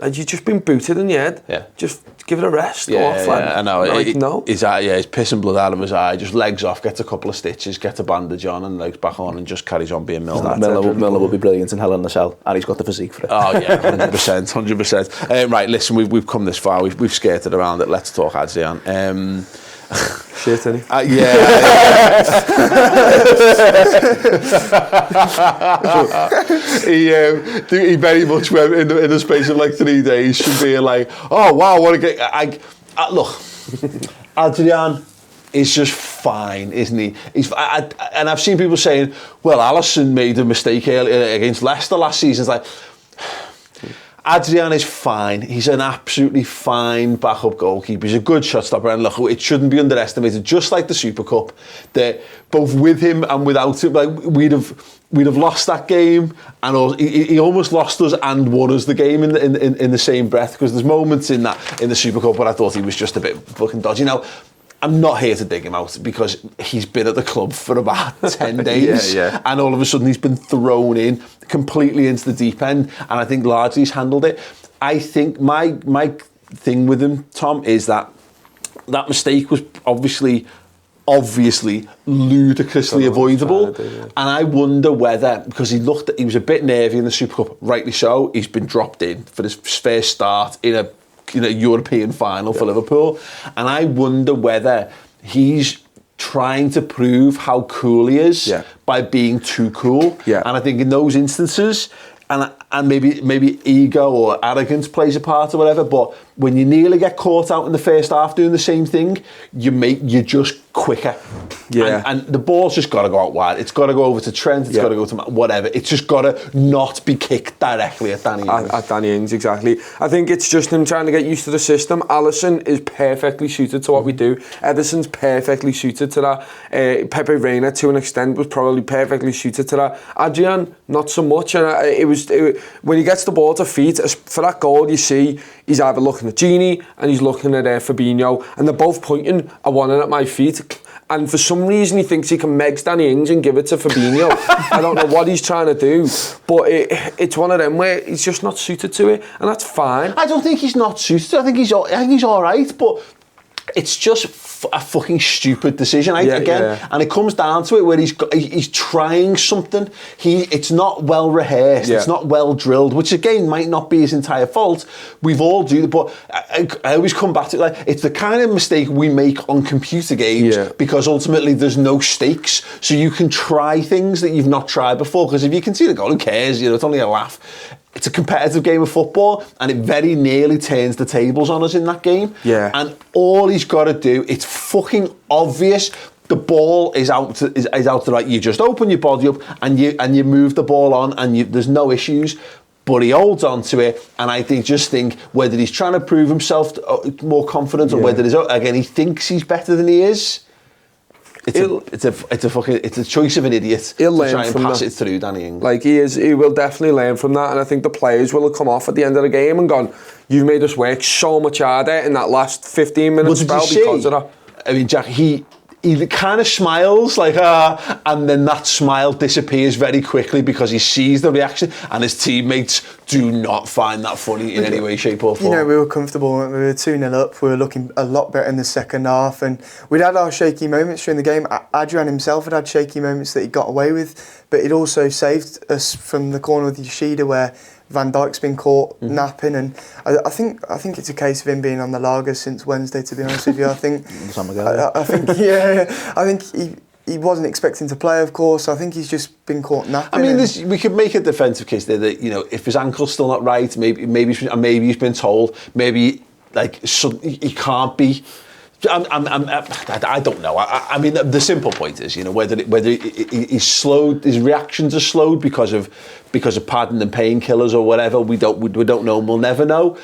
you've just been booted in the head. Yeah. Just give it a rest. I know. No. He's pissing blood out of his eye, just legs off, gets a couple of stitches, gets a bandage on, and legs back on, and just carries on being Milner. Milner will be brilliant in Hell in the Cell, and he's got the physique for it. Oh yeah, 100%. Right, listen, we've come this far, we've skirted around it. Let's talk Adrian. Shit, any? He very much went in the space of like 3 days from being like, oh wow, what a game. Look, Adrian is just fine, isn't he? And I've seen people saying, well, Alisson made a mistake against Leicester last season. It's like, Adrian is fine. He's an absolutely fine backup goalkeeper. He's a good shot stopper, and look, it shouldn't be underestimated. Just like the Super Cup, that both with him and without him, like we'd have lost that game, and also, he almost lost us and won us the game in the same breath. Because there's moments in the Super Cup where I thought he was just a bit fucking dodgy. Now, I'm not here to dig him out because he's been at the club for about 10 days and all of a sudden he's been thrown in completely into the deep end, and I think largely he's handled it. I think my thing with him, Tom, is that mistake was obviously ludicrously avoidable, and I wonder whether, because he was a bit nervy in the Super Cup, rightly so, he's been dropped in for his first start in a European final for Liverpool, and I wonder whether he's trying to prove how cool he is by being too cool. And I think in those instances, and maybe ego or arrogance plays a part or whatever, but when you nearly get caught out in the first half doing the same thing, you're just quicker. Yeah. And the ball's just got to go out wide. It's got to go over to Trent. It's got to go to whatever. It's just got to not be kicked directly at Danny Ings. At Danny Ings, exactly. I think it's just him trying to get used to the system. Alisson is perfectly suited to what we do. Ederson's perfectly suited to that. Pepe Reina, to an extent, was probably perfectly suited to that. Adrian, not so much. And when he gets the ball to feet, for that goal, you see he's either looking at Gini and he's looking at Fabinho, and they're both pointing at one at my feet. And for some reason, he thinks he can megs Danny Ings and give it to Fabinho. I don't know what he's trying to do, but it's one of them where he's just not suited to it, and that's fine. I don't think he's not suited. I think he's all right, but it's just a fucking stupid decision. And it comes down to it where he's trying something. It's not well rehearsed. It's not well drilled, which again might not be his entire fault. We've all do, but I always come back to it, like, it's the kind of mistake we make on computer games because ultimately there's no stakes, so you can try things that you've not tried before. Because if you can see the goal, who cares? It's only a laugh. It's a competitive game of football, and it very nearly turns the tables on us in that game. Yeah. And all he's got to do, it's fucking obvious. The ball is out to the right. You just open your body up and you move the ball on, and there's no issues. But he holds on to it, and I just think whether he's trying to prove himself more confident, or whether he thinks he's better than he is. It's a choice of an idiot He'll to try and pass that. it through Danny Ings. Like he will definitely learn from that, and I think the players will have come off at the end of the game and gone, "You've made us work so much harder in that last 15 minutes spell because of that." I mean, Jack, he kind of smiles like, and then that smile disappears very quickly because he sees the reaction, and his teammates do not find that funny in any way, shape or form. We were comfortable. We were 2-0 up. We were looking a lot better in the second half, and we'd had our shaky moments during the game. Adrian himself had shaky moments that he got away with, but he'd also saved us from the corner with Yoshida where Van Dijk's been caught napping, and I think it's a case of him being on the lager since Wednesday. To be honest with you, I think he wasn't expecting to play. Of course, I think he's just been caught napping. I mean, we could make a defensive case there that if his ankle's still not right, maybe he's been told, maybe he can't be. I don't know. I mean, the simple point is, whether he's slowed, his reactions are slowed because of padding and painkillers or whatever. We don't know, and we'll never know.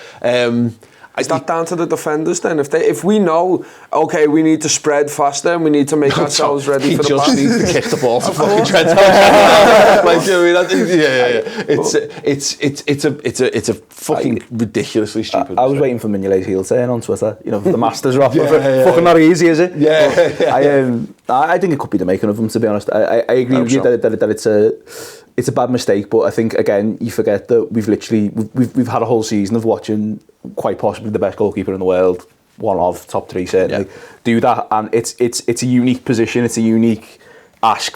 Is that down to the defenders then? If we know, okay, we need to spread faster and we need to make ourselves ready for the pass. He just needs to kick the ball to fucking Trent. It's a fucking ridiculously stupid. I was waiting for Mignolet's heel turn on Twitter. The Masters are off. Fucking not easy, is it? I think it could be the making of them, to be honest. I agree with you that it's a bad mistake, but I think again you forget that we've had a whole season of watching quite possibly the best goalkeeper in the world, one of top 3 certainly, do that, and it's a unique position, it's a unique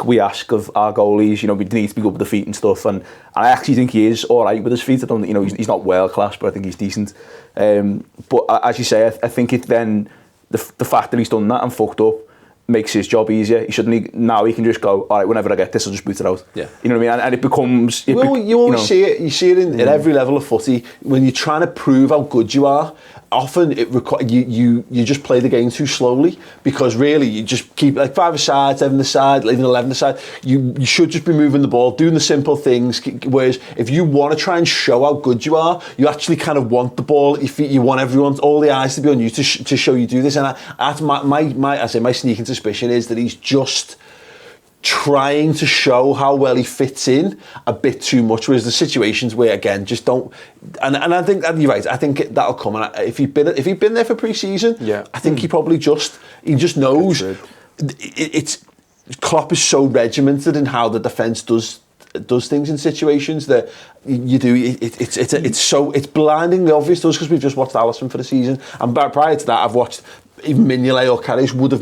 we ask of our goalies. We need to be good with the feet and stuff, and I actually think he is all right with his feet. I don't, he's not world class, but I think he's decent. But as you say, I think it then the fact that he's done that and fucked up makes his job easier. Now he can just go, all right, whenever I get this, I'll just boot it out. Yeah. You know what I mean? And it becomes... You always see it. You see it in every level of footy. When you're trying to prove how good you are, often you just play the game too slowly, because really you just keep 5 aside, 7 aside, even 11 aside. You should just be moving the ball, doing the simple things. Whereas if you want to try and show how good you are, you actually kind of want the ball at your feet. You want all the eyes to be on you to show you do this. And that's my sneaking suspicion is that he's just trying to show how well he fits in a bit too much, whereas the situations where again just don't, and I think that you're right. I think that'll come. And if he'd been there for pre-season, I think he probably just knows. It's Klopp is so regimented in how the defence does things in situations that you do. It's blindingly obvious to us because we've just watched Alisson for the season, and prior to that I've watched even Mignolet or Karius would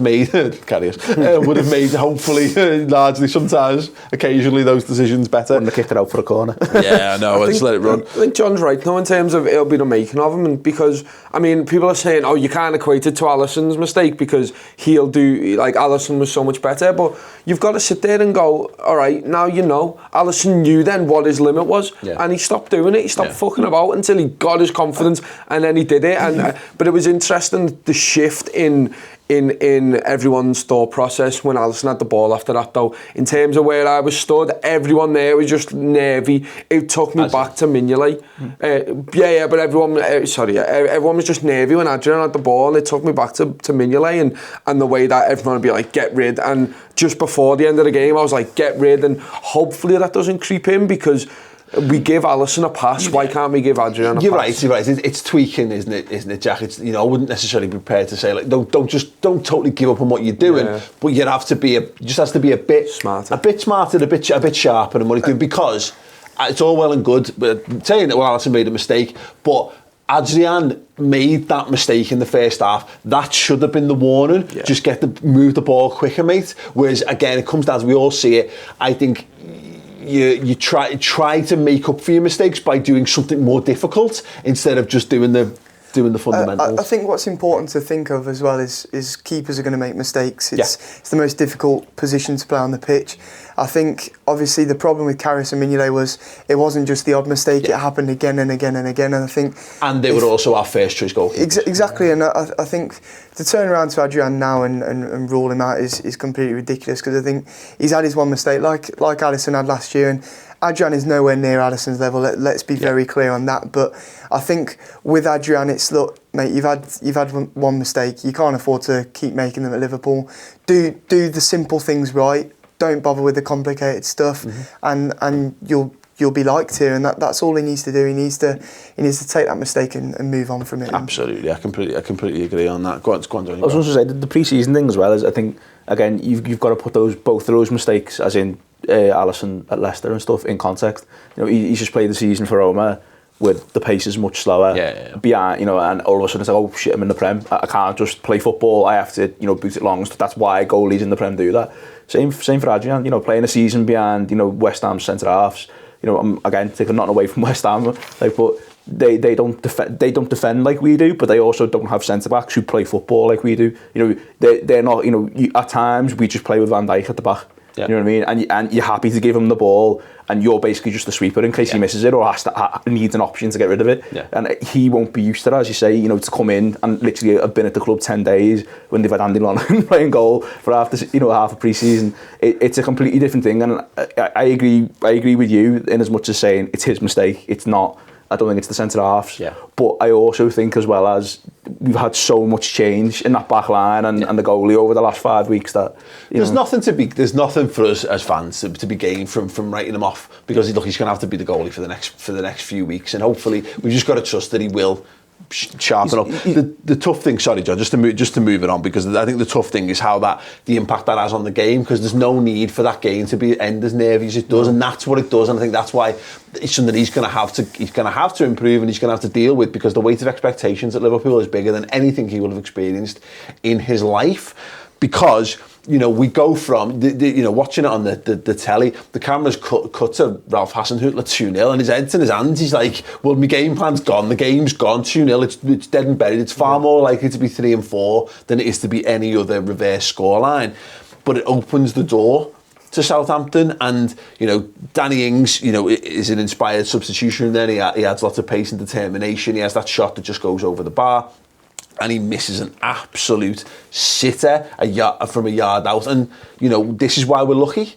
have made hopefully largely sometimes occasionally those decisions better. Wouldn't have kicked it out for a corner. Yeah, I know. Just let it run. I think John's right though in terms of it'll be the making of him, and because I mean people are saying, oh, you can't equate it to Alisson's mistake because he'll do Alisson was so much better, but you've got to sit there and go, all right, now Alisson knew then what his limit was, and he stopped doing it. He stopped fucking about until he got his confidence, and then he did it. And but it was interesting the shift in in everyone's thought process when Alisson had the ball after that, though. In terms of where I was stood, everyone there was just nervy. It took me back to Mignolet. But everyone was just nervy when Adrian had the ball, and it took me back to Mignolet and the way that everyone would be like, get rid. And just before the end of the game, I was like, get rid, and hopefully that doesn't creep in, because we give Alisson a pass. Why can't we give Adrian a pass? You're right. It's tweaking, isn't it, Jack? It's, I wouldn't necessarily be prepared to say, like, don't totally give up on what you're doing, but you have to be just has to be a bit smarter, a bit sharper than what he's doing, because it's all well and good, but saying that Alisson made a mistake, but Adrian made that mistake in the first half. That should have been the warning. Yeah. Just move the ball quicker, mate. Whereas again, it comes down to, we all see it. I think you try to make up for your mistakes by doing something more difficult instead of just doing the fundamentals. I think what's important to think of as well is keepers are going to make mistakes. It's the most difficult position to play on the pitch. I think obviously the problem with Karius and Mignolet was it wasn't just the odd mistake, it happened again and again and again, and I think... And they were also our first choice goalkeepers. Exactly, and I think to turn around to Adrian now and rule him out is completely ridiculous, because I think he's had his one mistake like Alisson had last year, and Adrian is nowhere near Alisson's level. Let's be very clear on that. But I think with Adrian, it's, look, mate, you've had one mistake. You can't afford to keep making them at Liverpool. Do the simple things right. Don't bother with the complicated stuff, and you'll be liked here. And that's all he needs to do. He needs to take that mistake and move on from it. Absolutely, I completely agree on that. Go on, Johnny. I was going to say the pre-season thing as well. Is I think again you've got to put both of those mistakes, as in Alisson at Leicester and stuff, in context. He's just played the season for Roma, where the pace is much slower. Behind, and all of a sudden it's like, oh shit, I'm in the Prem. I can't just play football. I have to, boot it long. So that's why goalies in the Prem do that. Same for Adrian. Playing a season behind, West Ham centre halves. I'm again taking nothing away from West Ham, but they don't defend like we do, but they also don't have centre backs who play football like we do. They're not. At times we just play with Van Dijk at the back. You know what I mean? And you're happy to give him the ball, and you're basically just the sweeper in case he misses it or needs an option to get rid of it. And he won't be used to that, as you say, to come in and literally have been at the club 10 days when they've had Andy Lonergan playing goal for half a pre-season. It's a completely different thing, and I agree with you in as much as saying it's his mistake. It's not. I don't think it's the centre halves. But I also think, as well, as we've had so much change in that back line and the goalie over the last 5 weeks, that there's nothing for us as fans to be gained from writing him off, because he's going to have to be the goalie for the next few weeks, and hopefully we've just got to trust that he will sharpen up. The tough thing, sorry John, just to move it on, because I think the tough thing is the impact that has on the game, because there's no need for that game to end as nervy as it does, and that's what it does, and I think that's why it's something he's going to have to improve, and he's going to have to deal with, because the weight of expectations at Liverpool is bigger than anything he will have experienced in his life, because we go from watching it on the telly, the camera's cut to Ralph Hasenhüttl 2-0, and his head's in his hands. He's like, well, my game plan's gone, the game's gone, 2-0, it's dead and buried. It's far more likely to be 3-4 than it is to be any other reverse scoreline. But it opens the door to Southampton, and Danny Ings is an inspired substitution. Then he adds lots of pace and determination. He has that shot that just goes over the bar, and he misses an absolute sitter from a yard out. And this is why we're lucky.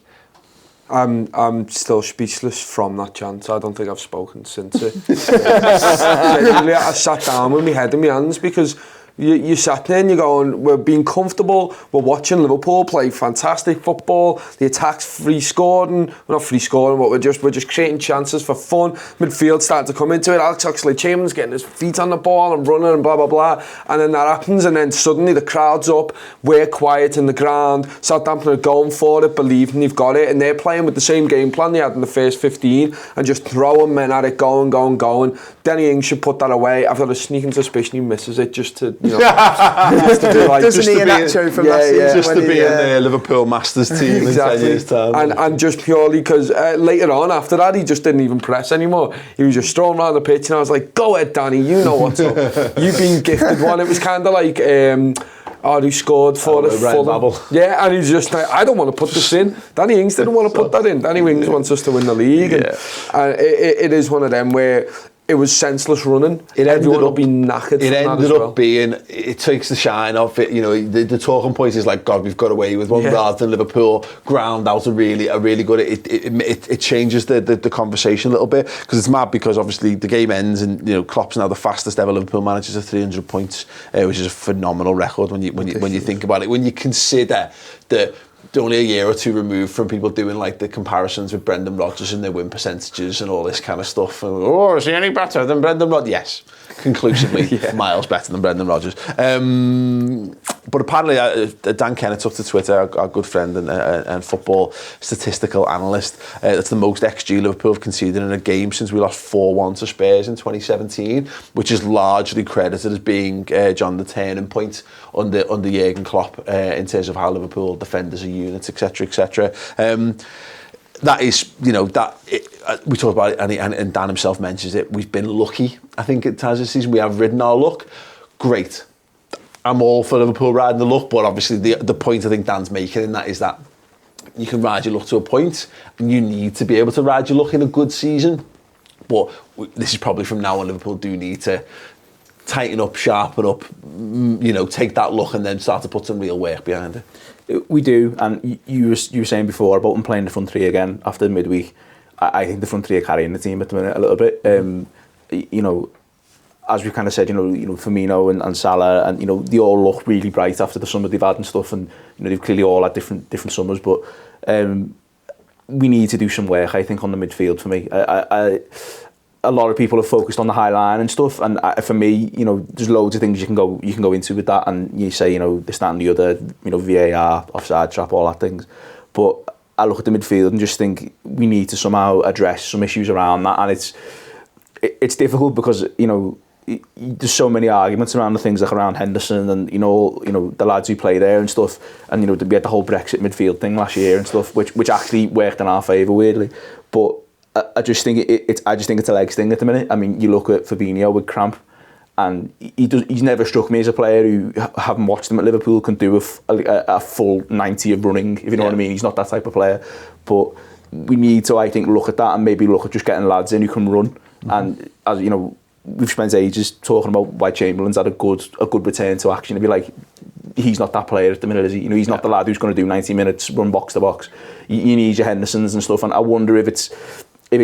I'm still speechless from that chance. I don't think I've spoken since it. Genuinely, I sat down with my head in my hands, because you sat there and you're going, we're being comfortable, we're watching Liverpool play fantastic football, the attack's free scoring, we're not free scoring, but we're just creating chances for fun, midfield starting to come into it, Alex Oxlade-Chamberlain's getting his feet on the ball and running and blah blah blah, and then that happens, and then suddenly the crowd's up, we're quiet in the ground, Southampton are going for it, believing they've got it, and they're playing with the same game plan they had in the first 15, and just throwing men at it, going. Danny Ings should put that away. I've got a sneaking suspicion he misses it just to, just to be like, doesn't he Nacho from last season? Just to be in the Liverpool Masters team in 10 years' time. And just purely because later on, after that, he just didn't even press anymore. He was just strolling around the pitch, and I was like, go ahead, Danny, you know what's up. You've been gifted one. It was kind of like... who scored for us? Yeah, and he's just like, I don't want to put this in. Danny Ings didn't want to put that in. Danny Ings wants us to win the league. And it is one of them where it was senseless running. ended Everyone will up be knackered. It from that ended as up well. being, it takes the shine off it. You know, the talking point is like, God, we've got away with one, rather than Liverpool ground out a really good. It changes the conversation a little bit, because it's mad, because obviously the game ends and, you know, Klopp's now the fastest ever Liverpool manager to 300 points, which is a phenomenal record when you think about it. When you consider that they're only a year or two removed from people doing like the comparisons with Brendan Rodgers and their win percentages and all this kind of stuff. And, oh, is he any better than Brendan Rodgers? Yes, conclusively, miles better than Brendan Rodgers. But apparently, Dan Kennett took to Twitter, our good friend and football statistical analyst, that's the most XG Liverpool have conceded in a game since we lost 4-1 to Spurs in 2017, which is largely credited as being John, the turning point under Jurgen Klopp in terms of how Liverpool defend as a unit, etc., etc. That is, you know, we talked about it, and Dan himself mentions it. We've been lucky, I think, at times this season. We have ridden our luck. Great. I'm all for Liverpool riding the luck, but obviously the point I think Dan's making in that is that you can ride your luck to a point, and you need to be able to ride your luck in a good season. But this is probably from now on, Liverpool do need to tighten up, sharpen up, you know, take that luck and then start to put some real work behind it. We do, and you were saying before about them playing the front three again after midweek. I think the front three are carrying the team at the minute a little bit. You know, as we kind of said, you know, Firmino and Salah, and you know, they all look really bright after the summer they've had and stuff, and you know, they've clearly all had different summers, but we need to do some work, I think, on the midfield. For me, a lot of people have focused on the high line and stuff, and for me, you know, there's loads of things you can go into with that, and you say, you know, this, that and the other, you know, VAR, offside trap, all that things, but I look at the midfield and just think we need to somehow address some issues around that, and it's difficult because, you know, there's so many arguments around the things like around Henderson and you know the lads who play there and stuff, and you know, we had the whole Brexit midfield thing last year and stuff, which actually worked in our favour weirdly, but I just think it's a legs thing at the minute. I mean, you look at Fabinho with cramp, and he's never struck me as a player who, having watched him at Liverpool, can do a full 90 of running, if you know what I mean. He's not that type of player, but we need to, I think, look at that and maybe look at just getting lads in who can run. And as you know, we've spent ages talking about why Chamberlain's had a good return to action. It'd be like, he's not that player at the minute, is he? You know, he's not the lad who's going to do 90 minutes, run box to box. You need your Hendersons and stuff, and I wonder if it's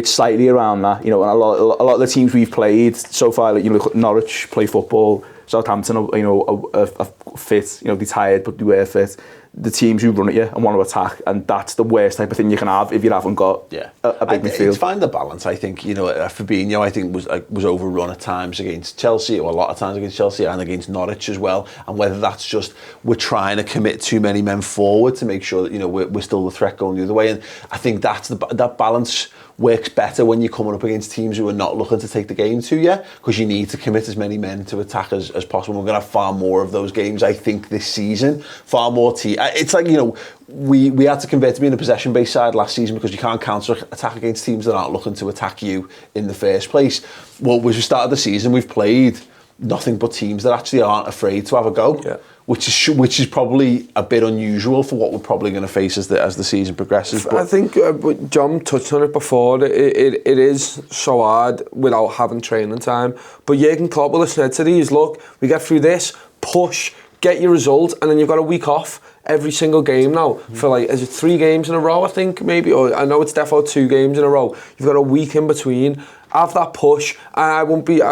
slightly around that, you know. And a lot of the teams we've played so far, like, you look at Norwich play football, Southampton, you know, are fit, you know, they're tired but they were fit. The teams who run at you and want to attack, and that's the worst type of thing you can have if you haven't got a big midfield. It's find the balance, I think. You know, Fabinho, I think, was overrun at times against Chelsea, or a lot of times against Chelsea and against Norwich as well. And whether that's just we're trying to commit too many men forward to make sure that, you know, we're still the threat going the other way. And I think that balance works better when you're coming up against teams who are not looking to take the game to you, because you need to commit as many men to attack as possible. We're going to have far more of those games, I think, this season. Far more it's like, you know, we had to convert to being a possession-based side last season because you can't counter-attack against teams that aren't looking to attack you in the first place. Well, as we started the season, we've played nothing but teams that actually aren't afraid to have a go. Yeah. Which is probably a bit unusual for what we're probably going to face as the season progresses. But I think John touched on it before. It is so hard without having training time. But Jurgen Klopp will have said to these, look, we get through this, push, get your result, and then you've got a week off every single game now for, like, is it 3 games in a row, I think, maybe, or I know it's definitely 2 games in a row. You've got a week in between. Have that push, and I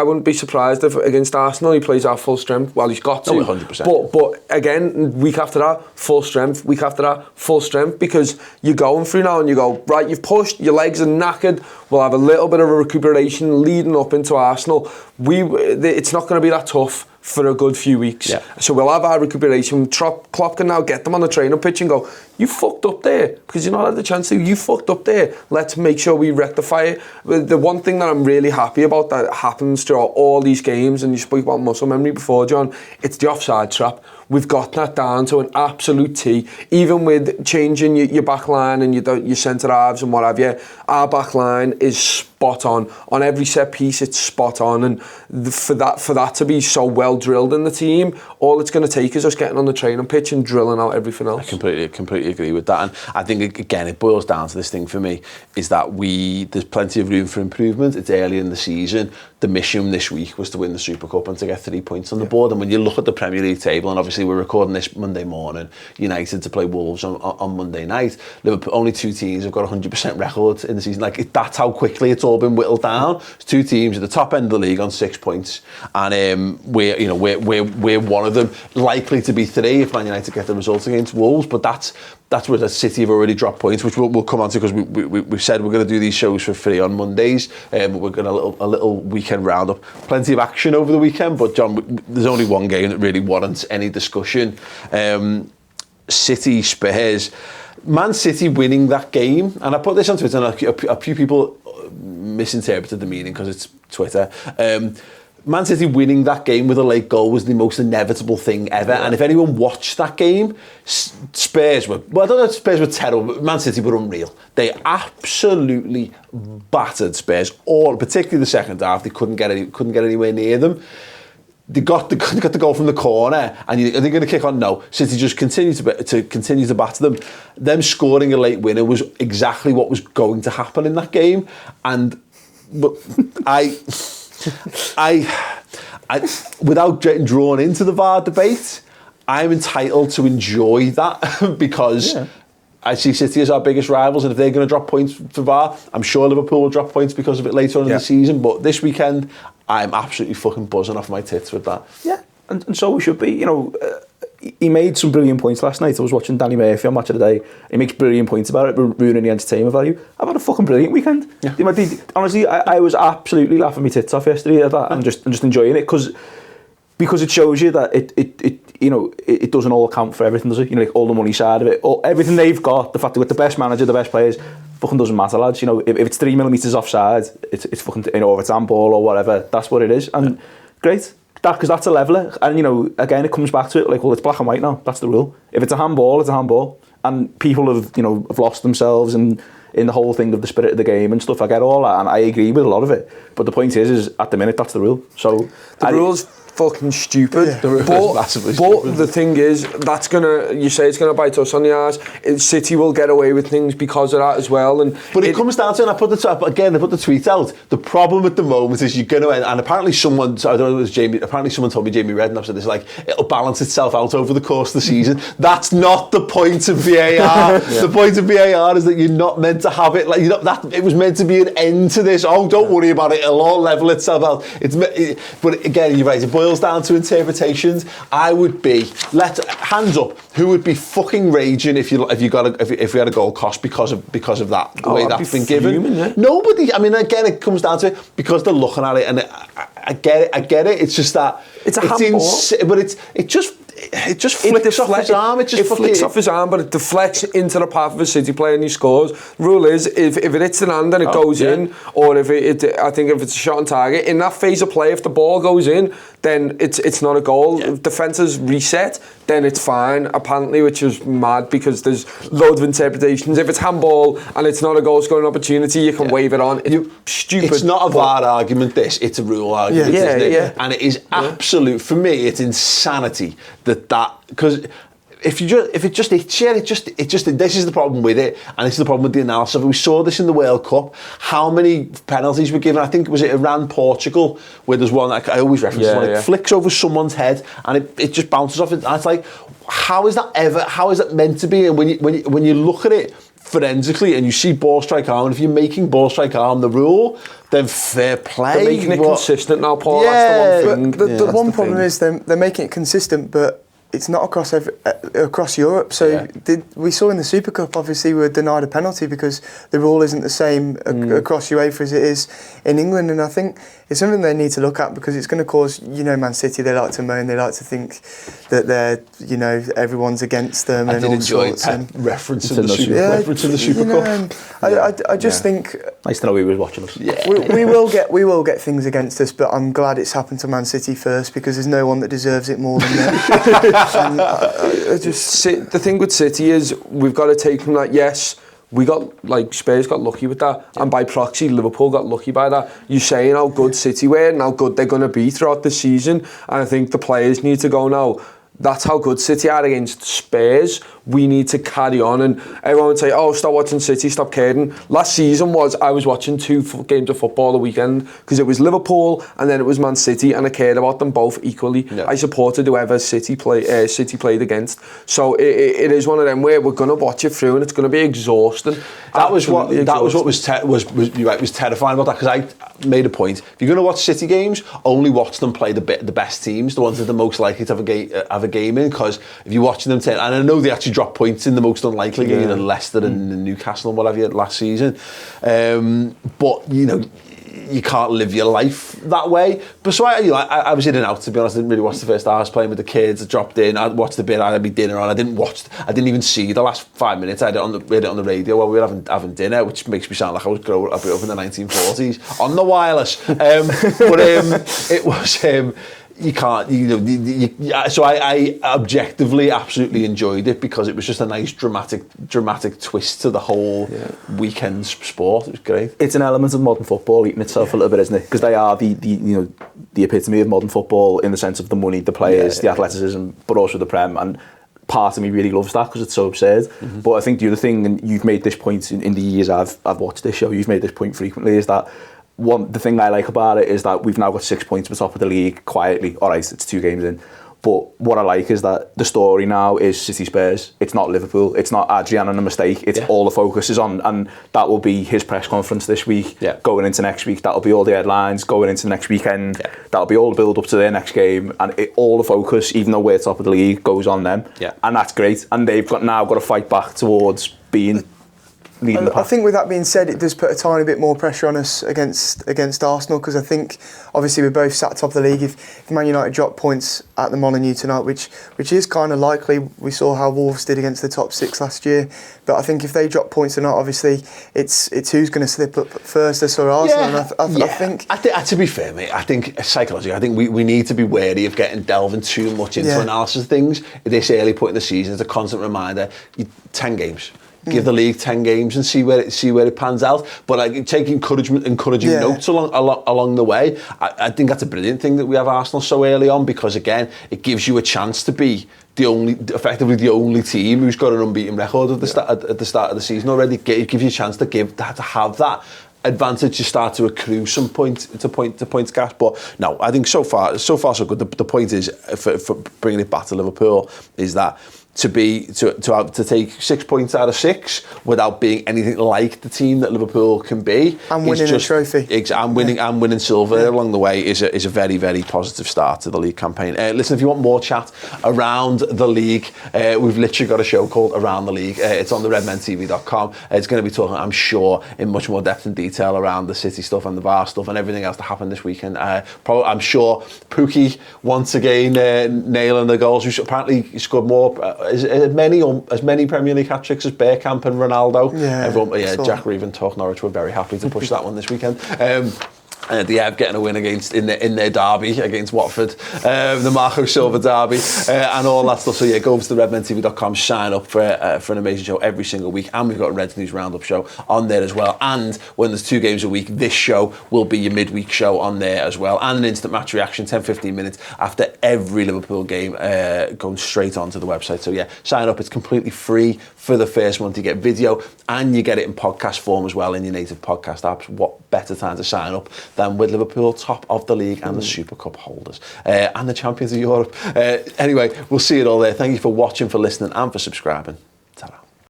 wouldn't be surprised if against Arsenal he plays at full strength. Well, he's got to. 100%. But again, week after that, full strength. Week after that, full strength, because you're going through now and you go, right, you've pushed, your legs are knackered. We'll have a little bit of a recuperation leading up into Arsenal. It's not going to be that tough for a good few weeks. Yeah. So we'll have our recuperation. Klopp can now get them on the training pitch and go, you fucked up there, because you're not had the chance to. You fucked up there. Let's make sure we rectify it. The one thing that I'm really happy about that happens throughout all these games, and you spoke about muscle memory before, John, it's the offside trap. we've got that down to an absolute T. Even with changing your back line and your centre halves and what have you, our back line is spot on every set piece. It's spot on, and for that to be so well drilled in the team, all it's going to take is us getting on the training pitch and drilling out everything else. I completely agree with that, and I think again it boils down to this thing for me is that there's plenty of room for improvement. It's early in the season. The mission this week was to win the Super Cup and to get 3 points on the board. And when you look at the Premier League table, and obviously we're recording this Monday morning, United to play Wolves on Monday night. Liverpool, only 2 teams have got 100% records in the season. That's how quickly it's all been whittled down. There's 2 teams at the top end of the league on 6 points, and we're one of them. Likely to be 3 if Man United get the result against Wolves, but that's where the City have already dropped points, which we'll come on to because we've said we're going to do these shows for free on Mondays. We're going to a little weekend roundup. Plenty of action over the weekend, but John, there's only one game that really warrants any discussion. City Spurs. Man City winning that game, and I put this on Twitter, and a few people misinterpreted the meaning because it's Twitter. Man City winning that game with a late goal was the most inevitable thing ever. Yeah. And if anyone watched that game, Spurs were, well, I don't know if Spurs were terrible, but Man City were unreal. They absolutely battered Spurs, particularly the second half. They couldn't get anywhere near them. They got the goal from the corner, and are they going to kick on? No. City just continue to batter them. Them scoring a late winner was exactly what was going to happen in that game, and I without getting drawn into the VAR debate, I'm entitled to enjoy that because I see City as our biggest rivals, and if they're going to drop points for VAR, I'm sure Liverpool will drop points because of it later on in the season. But this weekend, I'm absolutely fucking buzzing off my tits with that. Yeah, and so we should be. He made some brilliant points last night. I was watching Danny Murphy on Match of the Day. He makes brilliant points about it, ruining the entertainment value. I've had a fucking brilliant weekend. Yeah. Honestly, I was absolutely laughing my tits off yesterday at that and just enjoying it because it shows you that it doesn't all account for everything, does it? All the money side of it, everything they've got, the fact they've got the best manager, the best players, fucking doesn't matter, lads. If it's 3 millimetres offside, it's fucking, if it's handball or whatever, that's what it is. And great. Because that's a leveller, and again it comes back to it it's black and white now. That's the rule. If it's a handball, it's a handball, and people have lost themselves and in the whole thing of the spirit of the game and stuff. I get all that, and I agree with a lot of it. But the point is at the minute that's the rule. So the rule's fucking stupid. Yeah. But the thing is, you say it's gonna bite us on the arse. City will get away with things because of that as well. But it comes down to, and I put the tweet out. The problem at the moment is you're gonna, and apparently someone, I don't know if it was Jamie. Apparently someone told me Jamie Redden said this, it'll balance itself out over the course of the season. That's not the point of VAR. The point of VAR is that you're not meant to have it it was meant to be an end to this. Oh, don't worry about it. It'll all level itself out. But again, you're right. It boils down to interpretations. I would be hands up. Who would be fucking raging if we had a goal cost because of that the way that's been given? Yeah. Nobody. I mean, again, it comes down to it because they're looking at it, and I get it. It's just that it's a handball, but it just flicks off his arm. It flicks off his arm, but it deflects into the path of a City player and he scores. The rule is, if it hits the hand and it goes in, or I think if it's a shot on target, in that phase of play, if the ball goes in, then it's not a goal. Yeah. If defence is reset, then it's fine, apparently, which is mad because there's loads of interpretations. If it's handball and it's not a goal scoring opportunity, you can wave it on. It's stupid. It's not a VAR argument, it's a rule argument, isn't it? Yeah. And it is absolute, for me, it's insanity that because if it just hits you, this is the problem with it, and this is the problem with the analysis. We saw this in the World Cup. How many penalties were given? I think was it Iran Portugal, where there's one that I always reference. It flicks over someone's head and it just bounces off it. And it's like, how is that meant to be? And when you look at it forensically and you see ball strike arm, and if you're making ball strike arm the rule, then fair play. They're making it consistent now, Paul. That's the one thing. The one problem is they're making it consistent, but it's not across across Europe. So we saw in the Super Cup, obviously, we were denied a penalty because the rule isn't the same across UEFA as it is in England. And I think it's something they need to look at because it's going to cause, Man City, they like to moan, they like to think that they're, everyone's against them. I and did all enjoy sorts. Referencing the Super Cup. I just think nice to know he was watching us. Yeah. we will get things against us, but I'm glad it's happened to Man City first because there's no one that deserves it more than them. The thing with City is we've got to take from that. Yes, we got Spurs got lucky with that, and by proxy Liverpool got lucky by that. You're saying how good City were and how good they're going to be throughout the season, and I think the players need to go now. That's how good City are against Spurs. We need to carry on, and everyone would say, "Oh, stop watching City, stop caring." Last season I was watching 2 games of football a weekend because it was Liverpool and then it was Man City, and I cared about them both equally. Yeah. I supported whoever City played against. So it is one of them where we're gonna watch it through, and it's gonna be exhausting. That was what was terrifying about that, because I made a point. If you're gonna watch City games, only watch them play the best teams, the ones that are most likely to have a game in. Because if you're watching them, and I know they actually dropped points in the most unlikely game in Leicester and Newcastle and whatever last season, but you can't live your life that way. But so I was in and out, to be honest. I didn't really watch the first hour. I was playing with the kids. I dropped in. I watched a bit. I had my dinner on. I didn't even see the last 5 minutes. We had it on the radio while we were having dinner, which makes me sound like I was growing up in the 1940s on the wireless. But it was. You can't, so I objectively absolutely enjoyed it because it was just a nice dramatic twist to the whole weekend's sport. It was great. It's an element of modern football eating itself a little bit, isn't it? Because they are the epitome of modern football in the sense of the money, the players, the athleticism, but also the Prem. And part of me really loves that because it's so absurd. Mm-hmm. But I think the other thing, and you've made this point in the years I've watched this show, you've made this point frequently, is that the thing I like about it is that we've now got 6 points at the top of the league quietly. All right, it's 2 games in. But what I like is that the story now is City Spurs. It's not Liverpool. It's not Adrian and a mistake. It's all the focus is on, and that will be his press conference this week. Yeah. Going into next week, that'll be all the headlines. Going into next weekend, that'll be all the build up to their next game, and all the focus, even though we're top of the league, goes on them. Yeah. And that's great. And they've now got to fight back towards being. I think with that being said, it does put a tiny bit more pressure on us against Arsenal, because I think obviously we're both sat top of the league. If Man United drop points at the Molineux tonight, which is kind of likely, we saw how Wolves did against the top 6 last year. But I think if they drop points tonight, obviously it's who's going to slip up first, us or Arsenal. Yeah. And I think to be fair, mate, I think psychologically, I think we need to be wary of delving too much into analysis of things at this early point in the season. It's a constant reminder. 10 games. Give the league 10 games and see where it pans out. But take encouraging notes along the way. I think that's a brilliant thing that we have Arsenal so early on, because again, it gives you a chance to be effectively the only team who's got an unbeaten record at the start of the season already. It gives you a chance to have that advantage to start to accrue some points gas. But no, I think so far so good. The point is, for bringing it back to Liverpool, is that to take 6 points out of 6 without being anything like the team that Liverpool can be, and winning a trophy, and winning silver along the way is a very, very positive start to the league campaign. Listen, if you want more chat around the league, we've literally got a show called Around the League. It's on the redmentv.com. It's going to be talking, I'm sure, in much more depth and detail around the City stuff and the VAR stuff and everything else that happened this weekend. I'm sure Pookie once again nailing the goals. Who apparently scored more. As many Premier League hat-tricks as Bergkamp and Ronaldo. Jack Reid and Norwich were very happy to push that one this weekend. Getting a win in their derby against Watford, the Marco Silva derby, and all that stuff. So go over to the redmentv.com, sign up for an amazing show every single week, and we've got a Reds News Roundup show on there as well. And when there's 2 games a week, this show will be your midweek show on there as well, and an instant match reaction, 10-15 minutes after every Liverpool game, going straight onto the website. So sign up. It's completely free for the first month. You get video and you get it in podcast form as well in your native podcast apps. What better time to sign up than with Liverpool top of the league and the Super Cup holders and the champions of Europe. Anyway, we'll see it all there. Thank you for watching, for listening and for subscribing.